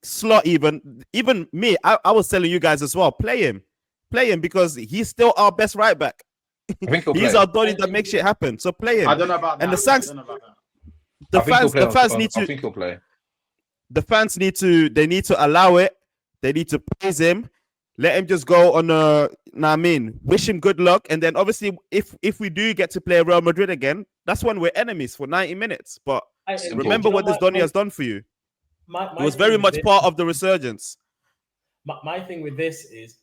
Slot, even me, I was telling you guys as well, play him because he's still our best right back. He's our Donny that makes shit happen. So play him. I don't know about that. And the fans need to. I think he'll play. The fans need to allow it. They need to praise him. Let him just go on wish him good luck. And then obviously if we do get to play Real Madrid again, that's when we're enemies for 90 minutes. But remember what this Donny has done for you. It was very much part of the resurgence. My thing with this is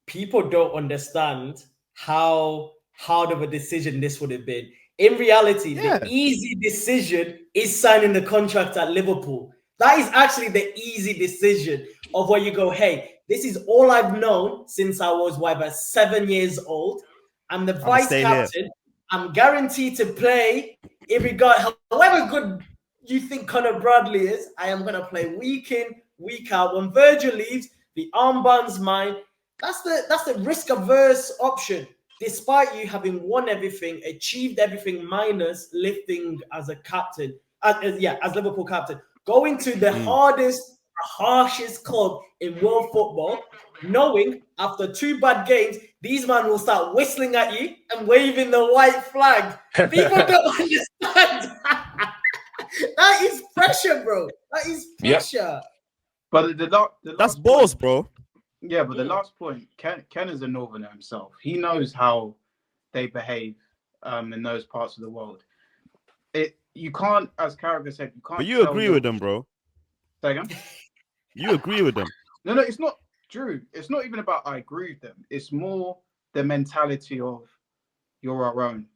people don't understand how hard of a decision this would have been. In reality, the easy decision is signing the contract at Liverpool. That is actually the easy decision of where you go, hey, this is all I've known since I was about 7 years old. I'm the vice captain. I'm guaranteed to play in regard, however good you think Conor Bradley is. I am going to play week in, week out. When Virgil leaves, the armband's mine. That's the risk-averse option. Despite you having won everything, achieved everything, minus lifting as a captain, as Liverpool captain, going to the harshest club in world football, knowing after 2 bad games, these men will start whistling at you and waving the white flag. People don't understand. That is pressure, bro. That is pressure. Yep. But the that's balls, bro. Yeah, but the last point, Ken is a Northerner himself. He knows how they behave in those parts of the world. You can't, as Carragher said, you can't. But you agree with them, bro. Say again? You agree with them. No, it's not, Drew. It's not even about I agree with them. It's more the mentality of you're our own.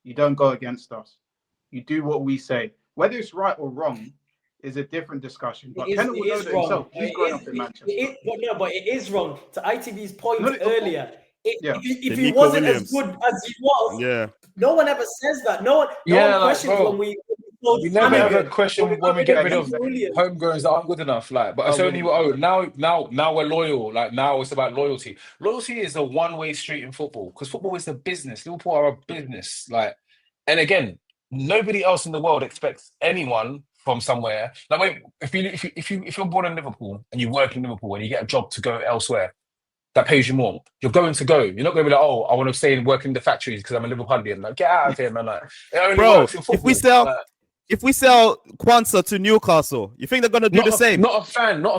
You don't go against us. You do what we say. Whether it's right or wrong is a different discussion. But Ken will know that himself. He's growing up in Manchester. But it is wrong. To ITV's point earlier, if he Nico wasn't Williams. as good as he was, no one ever says that. No one questions when we. We never ever question when we get rid of homegrowns that aren't good enough. Like, but it's only now we're loyal. Like now it's about loyalty. Loyalty is a one-way street in football because football is a business. Liverpool are a business. Like, and again, nobody else in the world expects anyone from somewhere. Like, wait, if you're born in Liverpool and you work in Liverpool and you get a job to go elsewhere that pays you more, you're going to go. You're not going to be like, oh, I want to stay and work in the factories because I'm a Liverpoolian. Like, get out of here, man. Like, it only works in football. If we sell Kwanzaa to Newcastle, you think they're going to do the same? Not a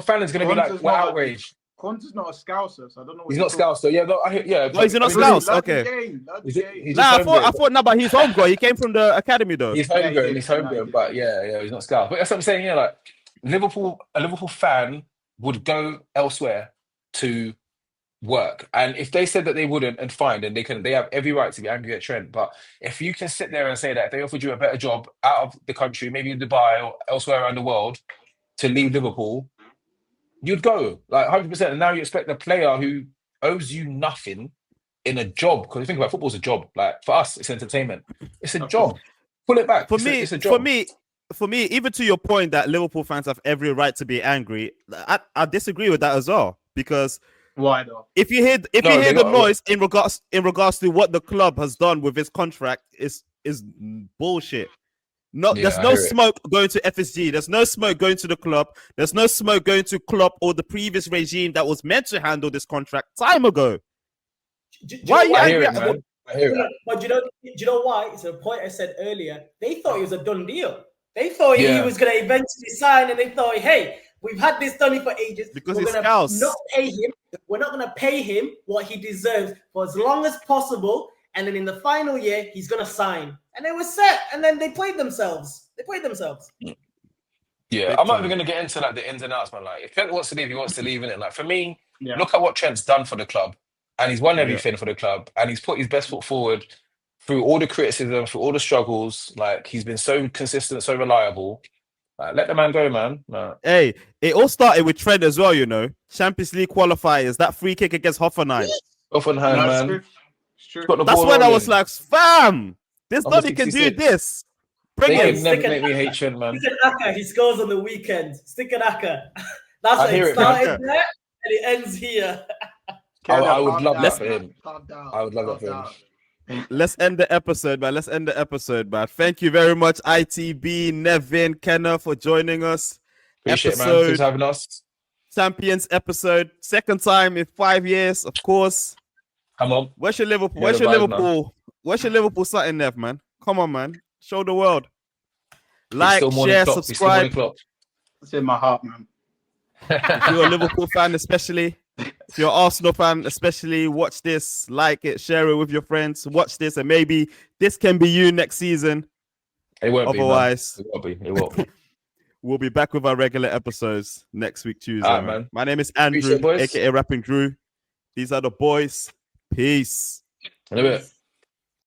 fan is going to be like, we're outraged. Kwanzaa's not a Scouser, so I don't know. He's not Scouser. Yeah. No, he's not Scouse. Okay. I thought, but he's homegrown. He came from the academy, though. He's homegrown, but he's not Scouse. But that's what I'm saying. Yeah, like a Liverpool fan would go elsewhere to work, and if they said that they wouldn't, and fine, then they have every right to be angry at Trent. But if you can sit there and say that if they offered you a better job out of the country, maybe in Dubai or elsewhere around the world, to leave Liverpool, you'd go like 100%. And now you expect a player who owes you nothing in a job, because you think about football's a job. Like for us, it's entertainment. It's a job. Pull it back. It's a job. For me, even to your point that Liverpool fans have every right to be angry, I disagree with that as well, because. Why though? If you hear the noise in regards to what the club has done with his contract is bullshit. There's no smoke going to FSG. There's no smoke going to the club. There's no smoke going to Klopp or the previous regime that was meant to handle this contract time ago. Why are you angry? I hear it. But do you know why? It's a point I said earlier. They thought it was a done deal. They thought he was going to eventually sign, and they thought, hey, we've had this done for ages. Because we're going to not pay him. We're not going to pay him what he deserves for as long as possible. And then in the final year, he's going to sign. And they were set. And then they played themselves. Yeah, I'm not even going to get into like the ins and outs, man. Like, if Trent wants to leave, he wants to leave, innit? Like, for me, look at what Trent's done for the club. And he's won everything for the club. And he's put his best foot forward through all the criticism, through all the struggles. Like, he's been so consistent, so reliable. Like, let the man go, man. No. Hey, it all started with Trent as well, you know. Champions League qualifiers, that free kick against Hoffenheim. Man. That's when I was like, fam, this Donny can do this. Bring him. Never make me hate Trent, man. Stick an Aka, he scores on the weekend. Stick an Aka. That's I it. hear It it, man. started there and it ends here. I would love that Calm for him. down. I would love that for him. Let's end the episode, man. Thank you very much, ITB, Nevin, Kenna, for joining us. Appreciate it, man. Thanks for having us. Champions episode, second time in 5 years, of course. Come on. Where's your Liverpool? Yeah, Where's your vibe, Liverpool? Where's your Liverpool starting, Nev, man? Come on, man. Show the world. Like, share, subscribe. It's in my heart, man. If you're a Liverpool fan, especially, if you're an Arsenal fan, especially, watch this, like it, share it with your friends. Watch this, and maybe this can be you next season. It won't Otherwise, be. It won't be. We'll be back with our regular episodes next week, Tuesday. Right, man. My name is Andrew, aka Rapping Drew. These are the boys. Peace. In a bit.